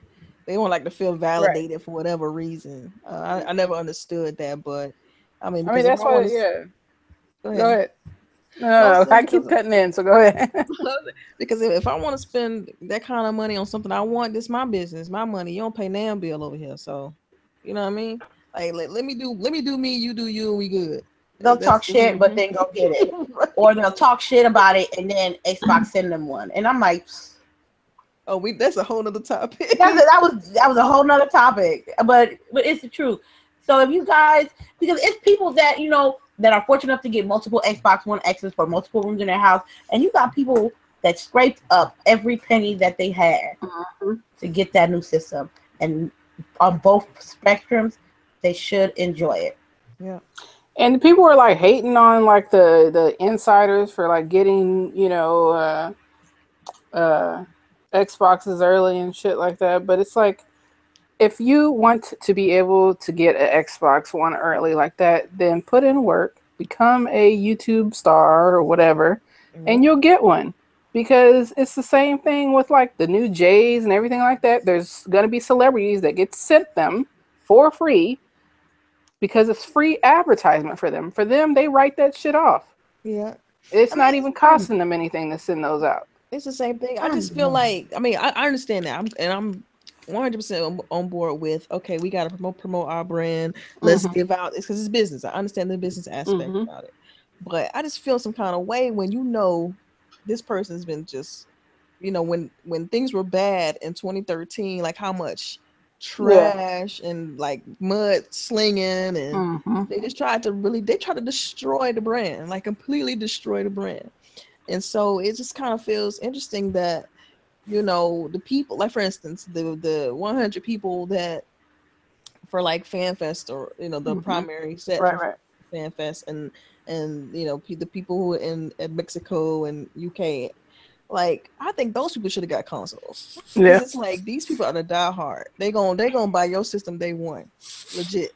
they want like to feel validated for whatever reason. I never understood that, but I mean, because that's why, Go ahead. No, I keep cutting in, so go ahead. Because if I want to spend that kind of money on something I want, this my business, my money. You don't pay NAM bill over here, so you know what I mean. Like, let me do me, you do you, and we good. They'll talk shit, but then go get it, or they'll talk shit about it, and then Xbox send them one, and I'm like, oh, that's a whole nother topic. that was a whole nother topic, but it's the truth. So if you guys, because it's people that that are fortunate enough to get multiple Xbox One X's for multiple rooms in their house, and you got people that scraped up every penny that they had to get that new system, and on both spectrums, they should enjoy it. Yeah. And people were like hating on like the insiders for like getting Xboxes early and shit like that. But it's like, if you want to be able to get an Xbox One early like that, then put in work, become a YouTube star or whatever, and you'll get one. Because it's the same thing with like the new J's and everything like that. There's gonna be celebrities that get sent them for free, because it's free advertisement for them. For them, they write that shit off. Yeah. It's not even costing them anything to send those out. It's the same thing. I just feel like, I understand that. I'm 100% on board with, okay, we got to promote our brand. Let's give out, it's because it's business. I understand the business aspect about it. But I just feel some kind of way when this person's been just, when things were bad in 2013, like how much trash and like mud slinging, and they just tried to destroy the brand, like completely destroy the brand. And so it just kind of feels interesting that the people, like for instance, the 100 people that for like FanFest, or the primary set for FanFest, and the people who are in Mexico and UK, like I think those people should have got consoles. Yeah, it's like these people are the diehard. They gonna buy your system day one, legit.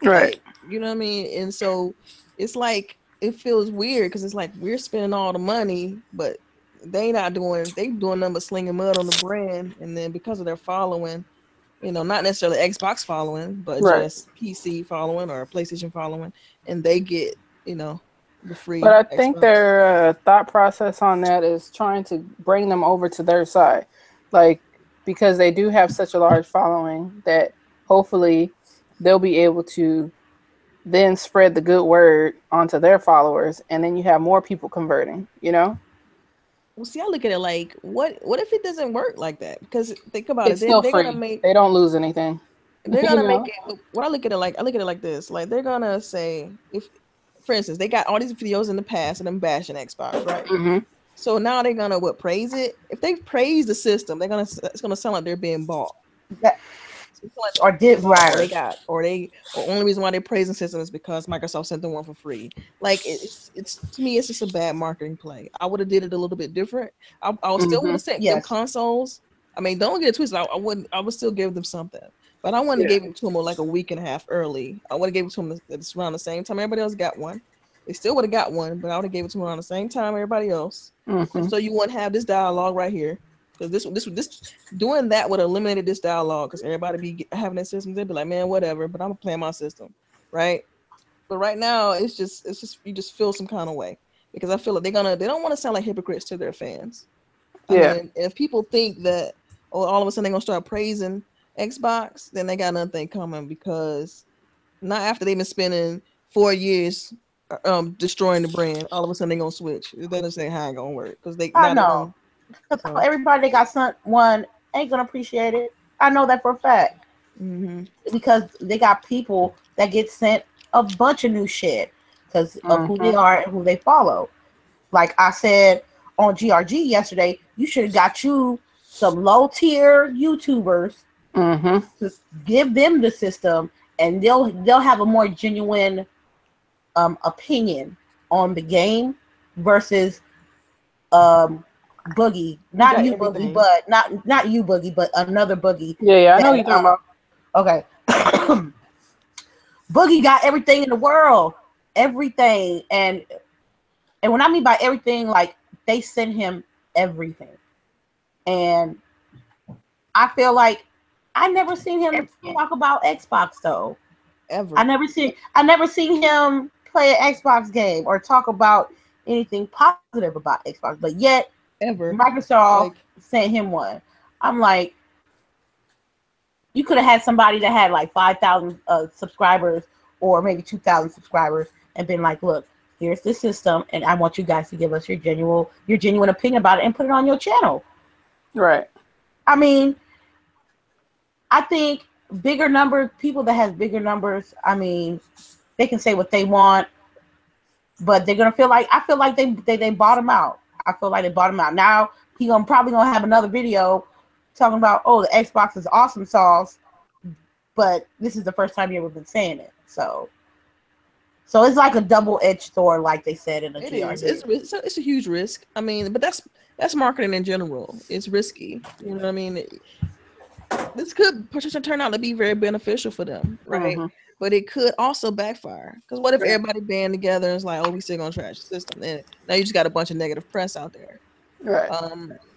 Right. Like, you know what I mean? And so it's like it feels weird because it's like we're spending all the money, but they doing nothing but slinging mud on the brand, and then because of their following, not necessarily Xbox following, but just PC following or PlayStation following, and they get the free. But I Xbox. think their thought process on that is trying to bring them over to their side, like because they do have such a large following that hopefully they'll be able to then spread the good word onto their followers, and then you have more people converting. Well, see, I look at it like, what if it doesn't work like that? Because think about it's still free. They don't lose anything. They're gonna make it. What I look at it like this. Like they're gonna say, if, for instance, they got all these videos in the past and them bashing Xbox, right? So now they're gonna praise it. If they praise the system, it's gonna sound like they're being bought. Or did right? Or only reason why they're praising system is because Microsoft sent them one for free. Like it's to me, it's just a bad marketing play. I would have did it a little bit different. I still would have sent them consoles. I mean, don't get it twisted. I would still give them something, but I wouldn't have gave it to them like a week and a half early. I would have gave it to them around the same time everybody else got one. They still would have got one, but I would have gave it to them around the same time everybody else. So you wouldn't have this dialogue right here. Because this doing that would have eliminated this dialogue, because everybody be having their systems. They'd be like, man, whatever, but I'm gonna play my system, right? But right now, it's just you just feel some kind of way, because I feel like they don't want to sound like hypocrites to their fans. I mean, if people think that all of a sudden they're gonna start praising Xbox, then they got nothing coming, because not after they've been spending 4 years destroying the brand, all of a sudden they're gonna switch. They don't say how it gonna work, because I know. Everybody that got sent one ain't gonna appreciate it. I know that for a fact. Because they got people that get sent a bunch of new shit because of who they are and who they follow. Like I said on GRG yesterday, you should have got you some low tier YouTubers to give them the system, and they'll have a more genuine opinion on the game versus Boogie, not got you everything. Boogie, but not you Boogie, but another Boogie. Yeah, I know what you're talking about. Okay. Boogie got everything in the world, everything, and what I mean by everything, like they send him everything, and I feel like I never seen him talk about Xbox though. Ever. I never seen him play an Xbox game or talk about anything positive about Xbox, but yet Ever. Microsoft sent him one. I'm like, you could have had somebody that had like 5,000 subscribers or maybe 2,000 subscribers and been like, look, here's the system, and I want you guys to give us your genuine opinion about it and put it on your channel. Right. I mean, I think bigger numbers, people that has bigger numbers, I mean, they can say what they want, but they're gonna feel like, I feel like they bottom out. I feel like they bottom out. Now he probably gonna have another video talking about, oh, the Xbox is awesome sauce, but this is the first time you ever been saying it. So it's like a double-edged sword, like they said in the TRD. It's a huge risk. I mean, but that's marketing in general. It's risky. You know what I mean? This could potentially turn out to be very beneficial for them, right? Mm-hmm. But it could also backfire. Because what if everybody band together and it's like, oh, we still gonna trash the system? And now you just got a bunch of negative press out there. Right.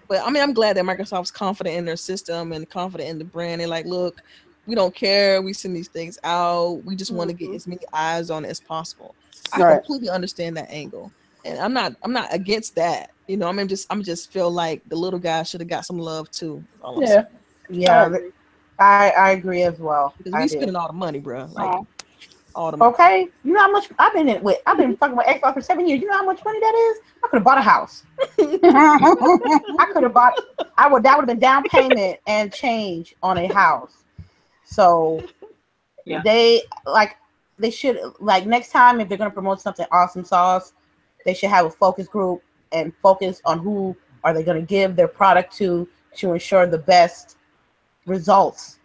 But I mean, I'm glad that Microsoft's confident in their system and confident in the brand. They're like, look, we don't care. We send these things out. We just want to get as many eyes on it as possible. I completely understand that angle, and I'm not against that. You know, I'm just feel like the little guy should have got some love too. Yeah, I agree as well. Because we spending all the money, bro. Like all the money. Okay, you know how much I've been fucking with Xbox for 7 years. You know how much money that is? I could have bought a house. I could have bought. That would have been down payment and change on a house. So they should, like, next time if they're gonna promote something awesome sauce, they should have a focus group and focus on who are they gonna give their product to ensure the best results,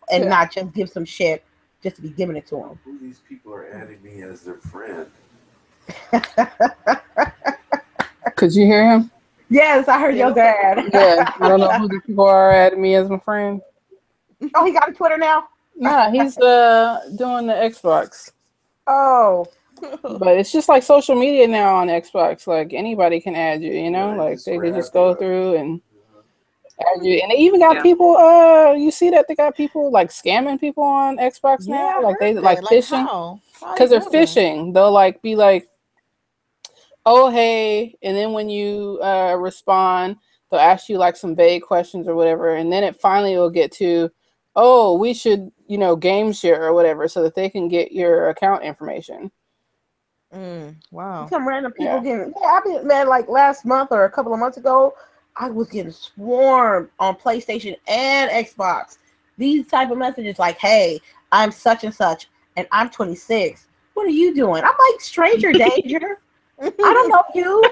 and not just give some shit just to be giving it to them. Who these people are adding me as their friend? Could you hear him? Yes, I heard your dad. Yeah, I don't know who these people are adding me as my friend. Oh, he got a Twitter now? Nah, he's doing the Xbox. Oh. But it's just like social media now on Xbox. Like anybody can add you, you know? Like they can just go through and add you. And they even got people, you see that they got people like scamming people on Xbox now? Like they like phishing. Because they're phishing. They'll like be like, oh, hey. And then when you respond, they'll ask you like some vague questions or whatever. And then it finally will get to, oh, we should, you know, game share or whatever so that they can get your account information. Wow. Some random people getting, I've been, man, like last month or a couple of months ago, I was getting swarmed on PlayStation and Xbox. These type of messages like, hey, I'm such and such, and I'm 26. What are you doing? I'm like, stranger danger. I don't know you.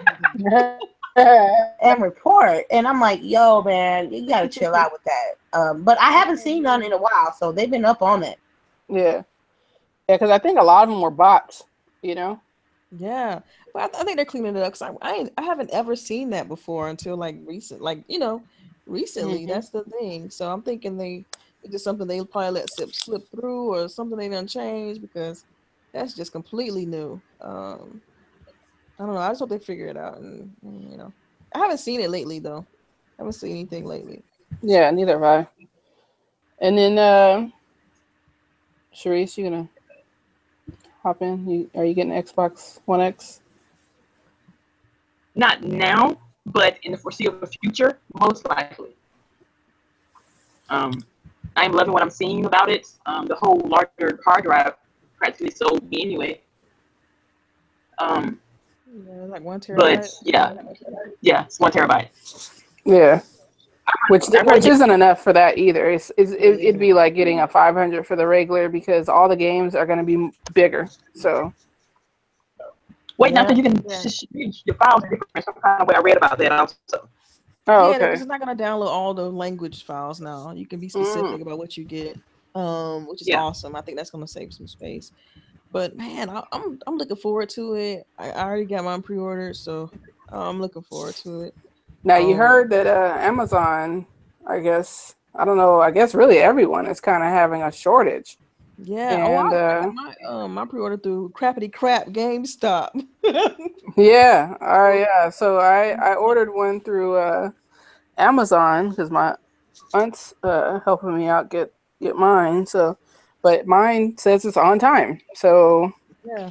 And report. And I'm like, yo, man, you got to chill out with that. But I haven't seen none in a while, so they've been up on it. Yeah. Yeah, because I think a lot of them were bots, you know? Yeah, but I think they're cleaning it up because I haven't ever seen that before until like recently. That's the thing. So I'm thinking it's just something they probably let slip through or something they done change because that's just completely new. I don't know. I just hope they figure it out. And you know, I haven't seen it lately though. I haven't seen anything lately. Yeah, neither have I. And then, Charisse, you gonna hop in? Are you getting Xbox One X? Not now, but in the foreseeable future, most likely. I'm loving what I'm seeing about it. The whole larger hard drive practically sold me anyway. Like 1 terabyte. But yeah, it's 1 terabyte. Yeah. Which isn't enough for that either. It'd be like getting a 500 for the regular because all the games are going to be bigger. So wait, now you can your files different. Some kind of way I read about that also. Oh, okay. Because it's not going to download all the language files now. You can be specific about what you get, which is awesome. I think that's going to save some space. But man, I'm looking forward to it. I already got mine pre-ordered, so I'm looking forward to it. Now you heard that Amazon, I guess, I don't know, I guess really everyone is kind of having a shortage. Yeah. And I got my pre-order through Crappity Crap GameStop. yeah. So I ordered one through Amazon because my aunt's helping me out get mine. So, but mine says it's on time. So Yeah.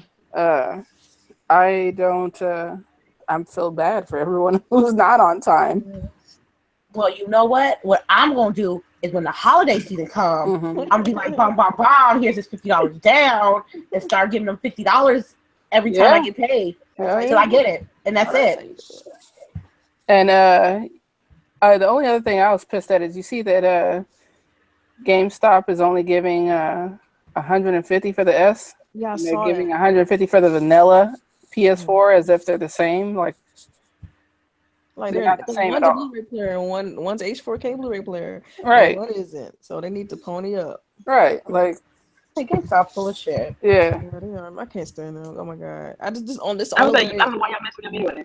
I don't. I feel bad for everyone who's not on time. Well, you know what? What I'm gonna do is when the holiday season comes, Mhm. I'm gonna be like, bum, bum, bum. Here's this $50 down, and start giving them $50 every time I get paid until I get it, and that's it. And the only other thing I was pissed at is you see that GameStop is only giving 150 for the S. Yeah, I and they're saw giving that. 150 for the vanilla PS4 as if they're the same. Like they're not the same at one's a all. Blu-ray player and one's H4K Blu-ray player. Right. And one isn't. So they need to pony up. Right. Like Hey, GameStop full of shit. yeah. Yeah, they are. I can't stand them. Oh my god. I just on this I was only like, I don't know why y'all mess with them anyway.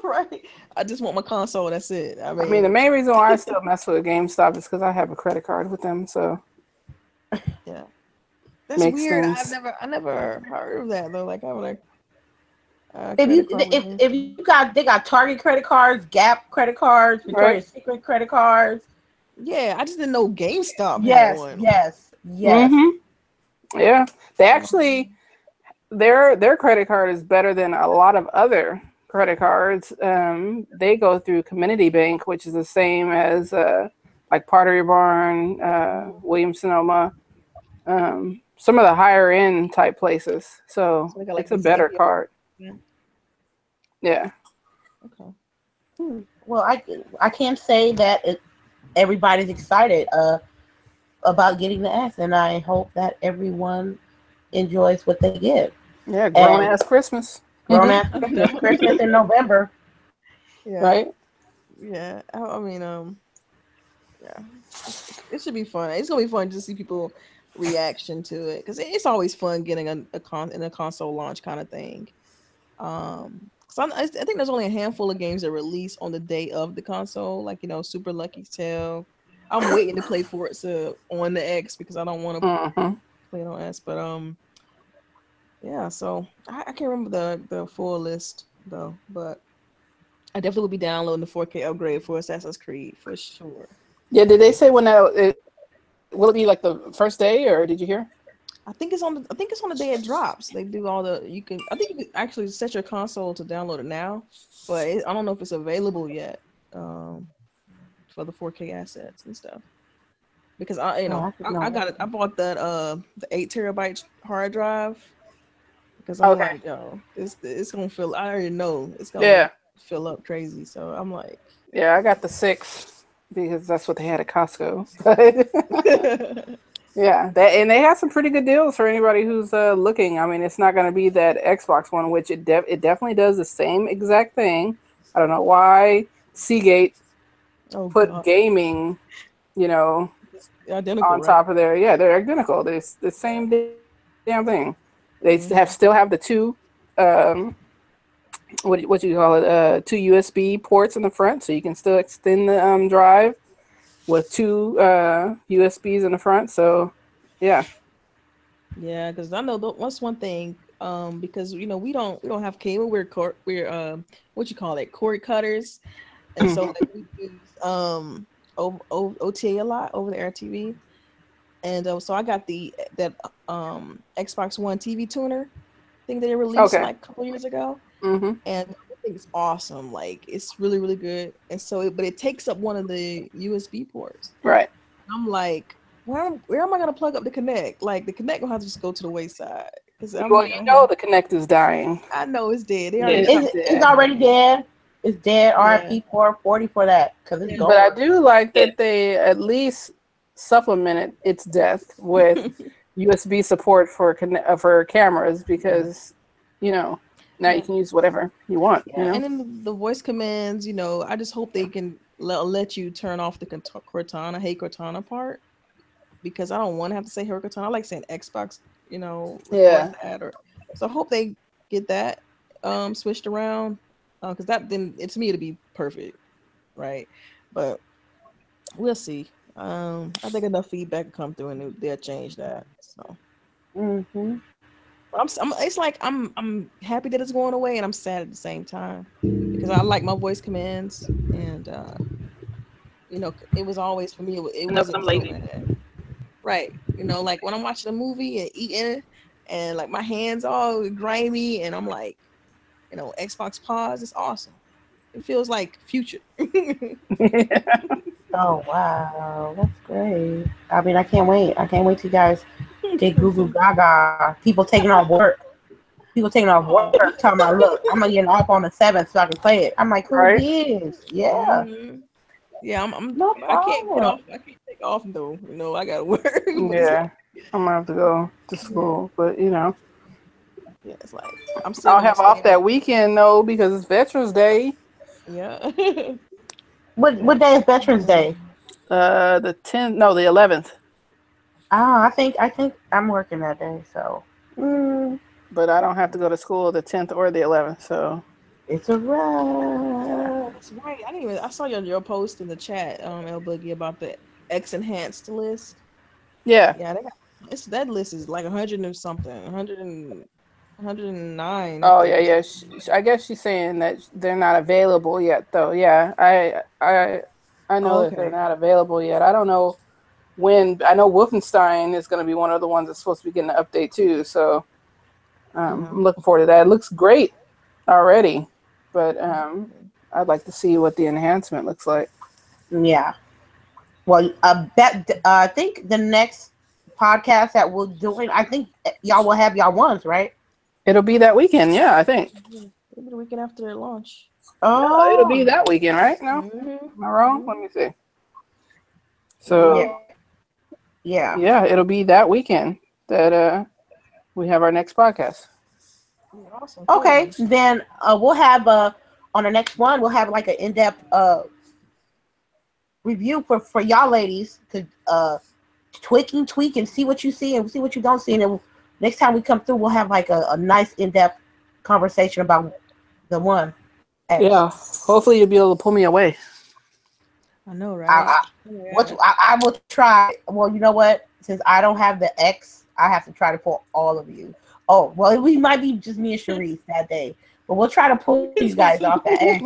right. I just want my console. That's it. I mean, the main reason why I still mess with GameStop is because I have a credit card with them. So yeah, that's makes weird. things- I never heard of that though. Like I'm like, If you got, they got Target credit cards, Gap credit cards, Victoria's Secret credit cards. yeah, I just didn't know GameStop Yes, had one. yes. Mm-hmm. Yeah, they actually their credit card is better than a lot of other credit cards. They go through Community Bank, which is the same as like Pottery Barn, Williams Sonoma, some of the higher end type places. So they got, like, it's a better Visa. card. Yeah. Yeah. Okay. Well, I can't say that everybody's excited about getting the S, and I hope that everyone enjoys what they get. Yeah, grown ass Christmas. Grown ass Christmas in November. Yeah. Right. Yeah. I mean, yeah, it should be fun. It's gonna be fun to see people reaction to it because it's always fun getting a console launch kind of thing. So I think there's only a handful of games that release on the day of the console, like Super Lucky Tale. I'm waiting to play Forza on the X because I don't want to play it on S. But yeah. So I can't remember the full list though, but I definitely will be downloading the 4K upgrade for Assassin's Creed for sure. Yeah. Did they say when that will it be like the first day, or did you hear? I think it's on the day it drops. They do all the I think you can actually set your console to download it now, but I don't know if it's available yet for the 4K assets and stuff. Because I bought that the 8 terabyte hard drive because I'm like, yo, it's gonna fill. I already know it's gonna fill up crazy. So I'm like, yeah, I got the 6 because that's what they had at Costco. Yeah, they have some pretty good deals for anybody who's looking. I mean, it's not going to be that Xbox one, which it definitely does the same exact thing. I don't know why Seagate put gaming, identical, on top of there. Yeah, they're identical. They're the same damn thing. They still have the 2 what you call it 2 USB ports in the front, so you can still extend the drive with 2 USBs in the front. So yeah, because I know that's one thing, because we don't have cable. We're what you call it, cord cutters, and so like, we use OTA a lot, over the air TV, and so I got that Xbox One TV tuner thing that they released like a couple years ago, and it's awesome. Like, it's really, really good. And so but it takes up one of the USB ports. Right. I'm like, where am I gonna plug up the Kinect? Like, the Kinect will have to just go to the wayside. Well, the Kinect is dying. I know it's dead. It's already dead. It's dead. RIP 440 for that, because it's gone. But I do like that they at least supplemented its death with USB support for cameras, because now you can use whatever you want. And then the voice commands, I just hope they can let you turn off the Cortana, hey Cortana part, because I don't want to have to say hey Cortana. I like saying Xbox, so I hope they get that switched around, because that then to me it'd be perfect. right? But we'll see. I think enough feedback will come through and they'll change that. So it's like I'm happy that it's going away, and I'm sad at the same time because I like my voice commands, and you know, it was always for me. It wasn't I'm lazy. right. You know, like when I'm watching a movie and eating, and like my hands all grimy, and I'm like, you know, Xbox pause. It's awesome. It feels like future. Oh wow, that's great. I mean, I can't wait. I can't wait till you guys get Google Gaga. People taking off work. People taking off work. Talking about, look, I'm gonna get off on the 7th so I can play it. I'm like, cool beans. Yeah. Yeah, No I can't get problem. off. I can't take off though. You know, I gotta work. Yeah, I'm gonna have to go to school, but you know, yeah, it's like still I'll gonna have stay off out. that weekend though because it's Veterans Day. Yeah. What day is Veterans Day? The 10th, no, the 11th. Oh, I think I'm working that day, so But I don't have to go to school the 10th or the 11th, so it's a wrap. That's right. I saw your post in the chat, LBOOGIE, about the X enhanced list. yeah. Yeah, that list is like 100 and something, 109. Oh yeah. I guess she's saying that they're not available yet, though. Yeah, I know that they're not available yet. I don't know when. I know Wolfenstein is going to be one of the ones that's supposed to be getting an update too. So I'm looking forward to that. It looks great already, but I'd like to see what the enhancement looks like. Yeah. Well, I think the next podcast that we're doing, I think y'all will have y'all ones, right? It'll be that weekend, yeah. I think It'll be the weekend after their launch. no, it'll be that weekend, right? No, am I wrong? Let me see. So yeah, it'll be that weekend that we have our next podcast. Awesome. Okay, then we'll have on the next one we'll have like an in-depth review for y'all ladies to tweak and see what you see and see what you don't see, and then next time we come through we'll have like a nice in-depth conversation about the one. Yeah, hopefully you'll be able to pull me away. I know, right? I will try. Well, you know what? Since I don't have the X, I have to try to pull all of you. Oh, well, we might be just me and CHAREECE that day, but we'll try to pull you guys off the X.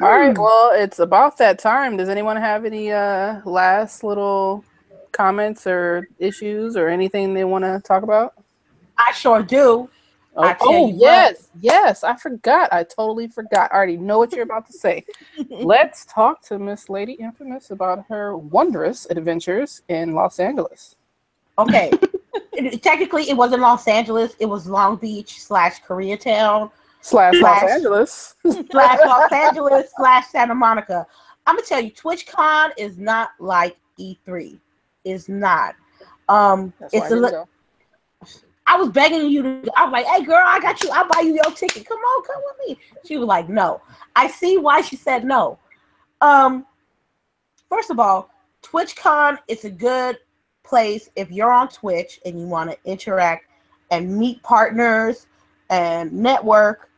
All right, well, it's about that time. Does anyone have any last little comments or issues or anything they want to talk about? I sure do. Yes, I forgot. I totally forgot. I already know what you're about to say. Let's talk to Miss Lady Infamous about her wondrous adventures in Los Angeles. Okay. Technically, it wasn't Los Angeles. It was Long Beach / Koreatown / Los Angeles / Los Angeles / Santa Monica. I'm gonna tell you, TwitchCon is not like E3. It's not. It's a. I was begging you to. I was like, "Hey, girl, I got you. I'll buy you your ticket. Come with me." She was like, "No." I see why she said no. First of all, TwitchCon is a good place if you're on Twitch and you want to interact and meet partners and network.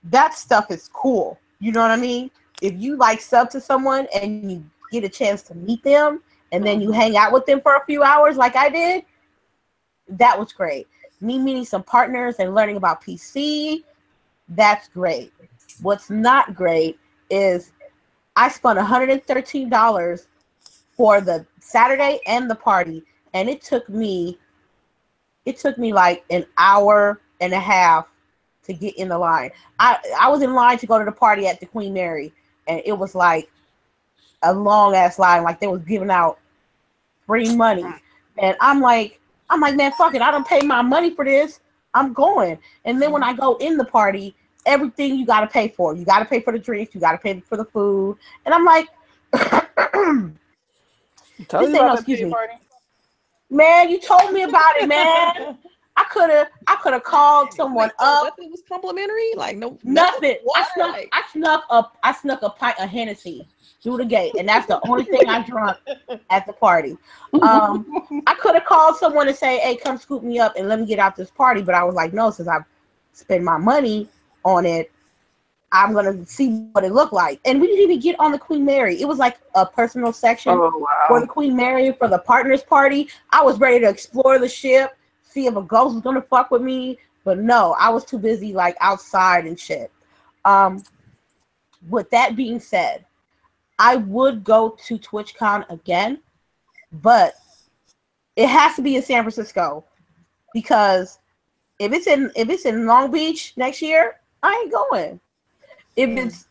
That stuff is cool. You know what I mean? If you like sub to someone and you get a chance to meet them and then you hang out with them for a few hours like I did, that was great. Me meeting some partners and learning about PC, that's great. What's not great is I spent $113 for the Saturday and the party, and it took me like an hour and a half to get in the line. I was in line to go to the party at the Queen Mary, and it was like a long ass line, like they was giving out free money, and I'm like, man, fuck it. I don't pay my money for this. I'm going. And then when I go in the party, everything you got to pay for. You got to pay for the drinks. You got to pay for the food. And I'm like, excuse me. Man, you told me about it, man. I could have called someone up. Nothing was complimentary. Like nothing. I snuck a pint of Hennessy through the gate, and that's the only thing I drank at the party. I could have called someone and say, "Hey, come scoop me up and let me get out this party," but I was like, no, since I spent my money on it, I'm gonna see what it looked like. And we didn't even get on the Queen Mary. It was like a personal section for the Queen Mary for the partners party. I was ready to explore the ship, see if a ghost was gonna fuck with me, but no, I was too busy like outside and shit. With that being said, I would go to TwitchCon again, but it has to be in San Francisco, because if it's in Long Beach next year, I ain't going. If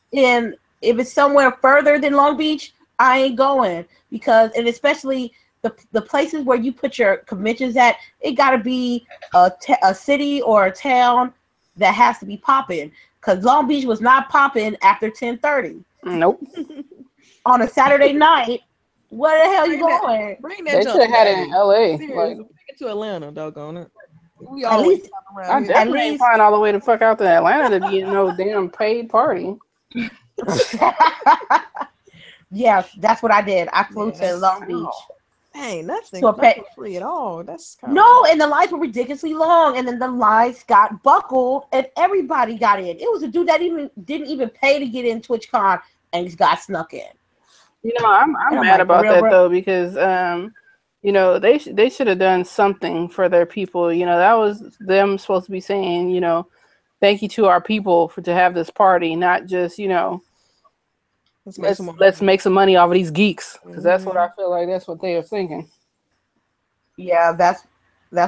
it's somewhere further than Long Beach, I ain't going, because, and especially the places where you put your conventions at, it got to be a city or a town that has to be popping, because Long Beach was not popping after 10:30. Nope. On a Saturday night, where the hell you going? They should have had it in LA. Like, take it to Atlanta, doggone it. We At always least- I definitely ain't flying all the way to fuck out to Atlanta to be in no damn paid party. Yes, that's what I did. I flew to Long Beach. Hey, nothing. So Not for free at all. That's kind No, and the lines were ridiculously long, and then the lines got buckled, and everybody got in. It was a dude that didn't even pay to get in TwitchCon, and he got snuck in. You know, I'm mad about that though, because you know, they should have done something for their people. You know, that was them supposed to be saying, you know, thank you to our people to have this party, not just, you know, let's make some money off of these geeks, because that's what I feel like that's what they are thinking. Yeah, that's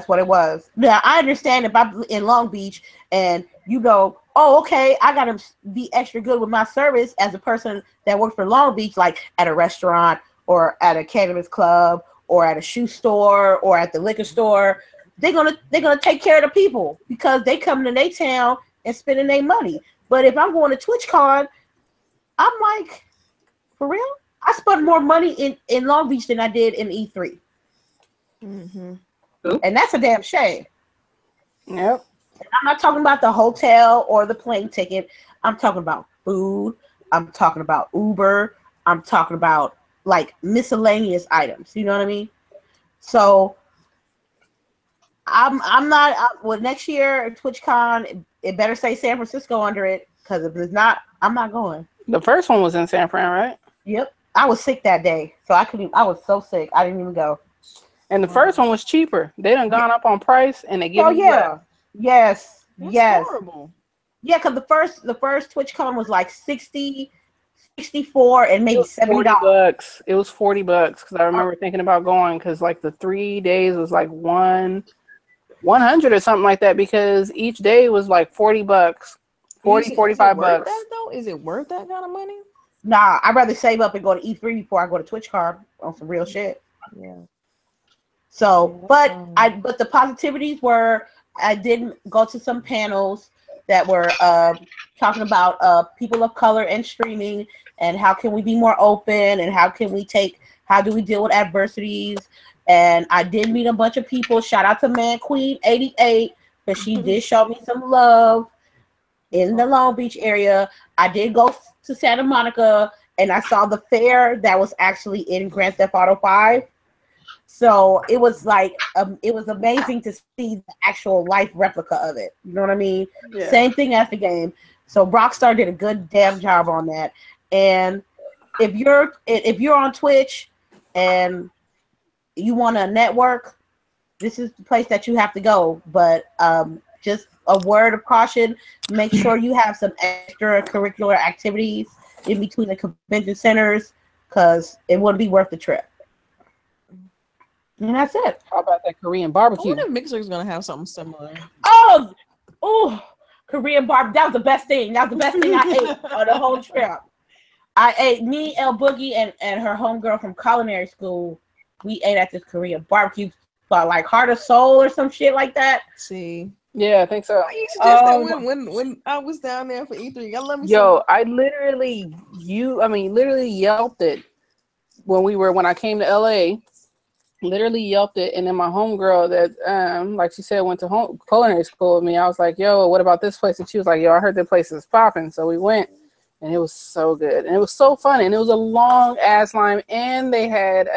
what it was. Now I understand if I'm in Long Beach and you know, oh, okay, I gotta be extra good with my service as a person that works for Long Beach, like at a restaurant or at a cannabis club or at a shoe store or at the liquor store. They're gonna take care of the people because they come to their town and spending their money. But if I'm going to TwitchCon, I'm like, for real? I spent more money in Long Beach than I did in E3. Mm-hmm. And that's a damn shame. Yep. I'm not talking about the hotel or the plane ticket. I'm talking about food. I'm talking about Uber. I'm talking about like miscellaneous items. You know what I mean? So I'm not. Well, next year TwitchCon, it better say San Francisco under it, because if it's not, I'm not going. The first one was in San Fran, right? Yep. I was sick that day, so I couldn't. I was so sick, I didn't even go. And the first one was cheaper. They done gone up on price, and they give you yeah. Yes. That's yes. horrible. Yeah, because the first TwitchCon was like 60, 64, and maybe $70. $40. It was $40 because I remember thinking about going, because like the 3 days was like 100 or something like that, because each day was like $40, $45. Though, is it worth that kind of money? Nah, I'd rather save up and go to E3 before I go to TwitchCon on some real shit. Yeah. So, but the positivities were, I did go to some panels that were talking about people of color and streaming, and how can we be more open, and how do we deal with adversities. And I did meet a bunch of people. Shout out to Man Queen 88, because she did show me some love in the Long Beach area. I did go to Santa Monica, and I saw the fair that was actually in Grand Theft Auto 5. So it was like, it was amazing to see the actual life replica of it. You know what I mean? Yeah. Same thing as the game. So Rockstar did a good damn job on that. And if you're on Twitch and you want to network, this is the place that you have to go. But just a word of caution: make sure you have some extracurricular activities in between the convention centers, because it wouldn't be worth the trip. And that's it. How about that Korean barbecue? I wonder if Mixer's gonna have something similar. Oh, Korean barbecue. That was the best thing. That was the best thing I ate on the whole trip. I ate, me, LBOOGIE, and her homegirl from culinary school. We ate at this Korean barbecue spot, like Heart of Soul or some shit like that. See. Yeah, I think so. I used to just when I was down there for E3. I literally yelped it when I came to LA. Literally yelped it, and then my homegirl that like she said went to culinary school with me, I was like, yo, what about this place? And she was like, yo, I heard that place is popping. So we went, and it was so good, and it was so fun, and it was a long ass line, and they had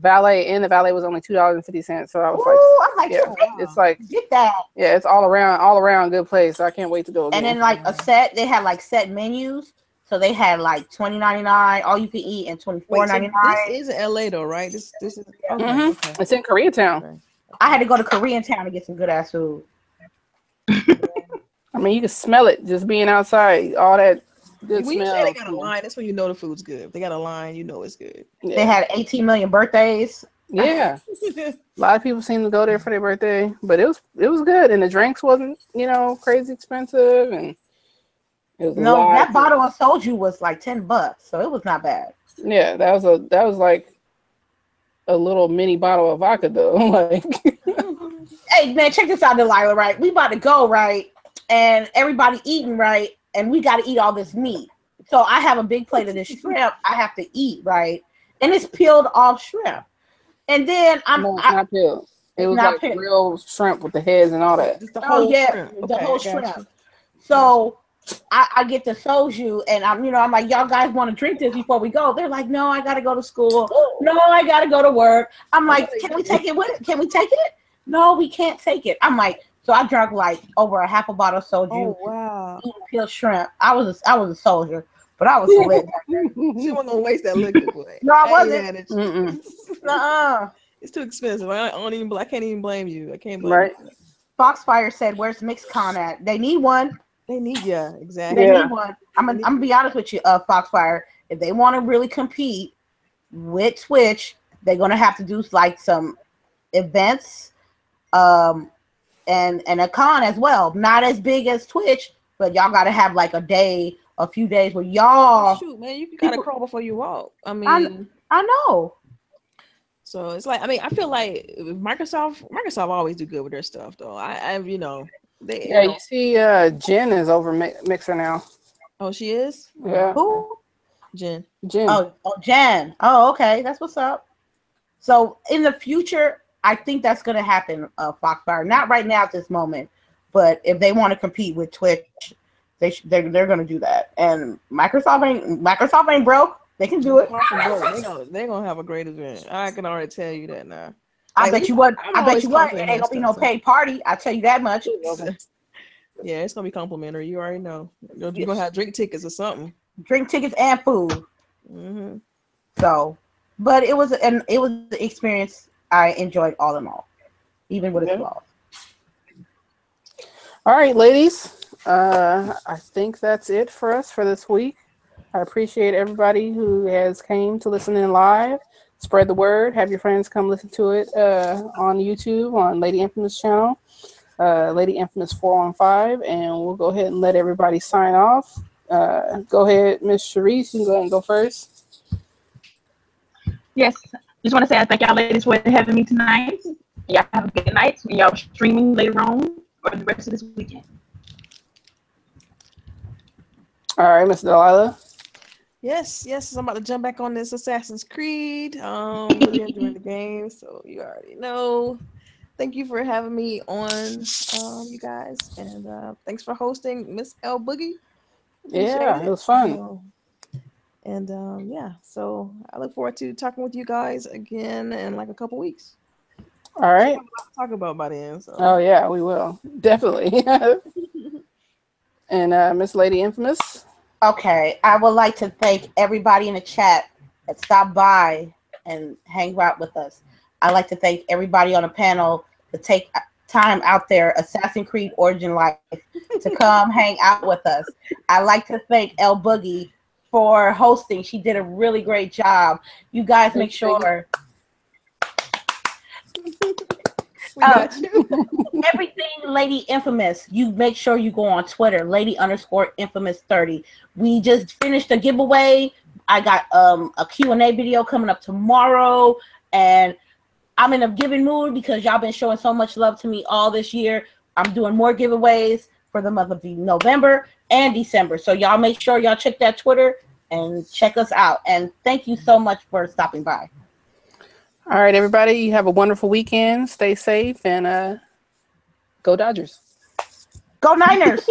valet, and the valet was only $2.50. So I was I'm like, yeah, it's like get that. Yeah, it's all around good place. So I can't wait to go again. And then like a set, they had like set menus. So they had like $20.99, all you can eat, and $24.99. So this is in LA though, right? This is okay. It's in Koreatown. Okay. I had to go to Koreatown to get some good ass food. I mean, you can smell it just being outside. All that good When you smell. say they got a line, that's when you know the food's good. If they got a line, you know it's good. Yeah. They had 18 million birthdays. Yeah. A lot of people seem to go there for their birthday, but it was good, and the drinks wasn't crazy expensive, and it was that bottle of soju was like $10, so it was not bad. Yeah, that was like a little mini bottle of vodka though. Like, hey man, check this out, Delilah. Right, we about to go right, and everybody eating right, and we got to eat all this meat. So I have a big plate of this shrimp I have to eat right, and it's peeled off shrimp. And then not peeled. It was like peeled. Real shrimp with the heads and all that. The whole shrimp. So I get the soju, and I'm like, y'all guys want to drink this before we go? They're like, no, I gotta go to school. No, I gotta go to work. I'm like, can we take it? Can we take it? No, we can't take it. I'm like, so I drank like over a half a bottle of soju. Oh wow! Eating peeled shrimp. I was a soldier. But I was lit. She wasn't gonna waste that liquor, boy. No, I wasn't. It's too expensive. I can't even blame you. I can't blame you. Foxfire said, "Where's Mixcon at? They need one. Exactly. They need one. I'm gonna be honest with you, Foxfire. If they want to really compete with Twitch, they're gonna have to do like some events, and a con as well. Not as big as Twitch, but y'all gotta have like a few days where y'all shoot, man, you gotta crawl before you walk. I mean, I know. So it's like, I mean, I feel like Microsoft always do good with their stuff, though. You see, Jen is over Mixer now. Oh, she is. Yeah. Who? Jen. Oh, Jen. Oh, okay, that's what's up. So in the future, I think that's gonna happen. Foxfire, not right now at this moment, but if they want to compete with Twitch. They're gonna do that, and Microsoft ain't broke. They can do it. They're gonna have a great event. I can already tell you that now. I bet you what. It ain't gonna be no paid party. I tell you that much. Yeah, it's gonna be complimentary. You already know. You're gonna have drink tickets or something. Drink tickets and food. Mm-hmm. So, but it was an experience I enjoyed all in all, even with its flaws. All right, ladies. I think that's it for us for this week. I appreciate everybody who has came to listen in live. Spread the word. Have your friends come listen to it on YouTube on Lady Infamous channel, Lady Infamous 415, and we'll go ahead and let everybody sign off. Go ahead, Miss CHAREECE. You can go ahead and go first. Yes, just want to say I thank y'all ladies for having me tonight. Y'all have a good night. Y'all streaming later on or the rest of this weekend. All right, Miss Delilah. Yes, I'm about to jump back on this Assassin's Creed. Really enjoying the game, so you already know. Thank you for having me on, you guys, and thanks for hosting, Miss LBOOGIE. Yeah, it was fun. So I look forward to talking with you guys again in like a couple weeks. All right. Talk about by then. So. Oh yeah, we will definitely. And Miss Lady Infamous. Okay, I would like to thank everybody in the chat that stopped by and hang out with us. I'd like to thank everybody on the panel to take time out there, Assassin's Creed Origin Life, to come hang out with us. I'd like to thank LBOOGIE for hosting. She did a really great job. You guys make sure. Everything Lady Infamous, you make sure you go on Twitter, Lady_Infamous30. We just finished a giveaway. I got a Q&A video coming up tomorrow, and I'm in a giving mood because y'all been showing so much love to me all this year. I'm doing more giveaways for the month of November and December. So y'all make sure y'all check that Twitter and check us out. And thank you so much for stopping by. All right, everybody, you have a wonderful weekend. Stay safe and go Dodgers. Go Niners.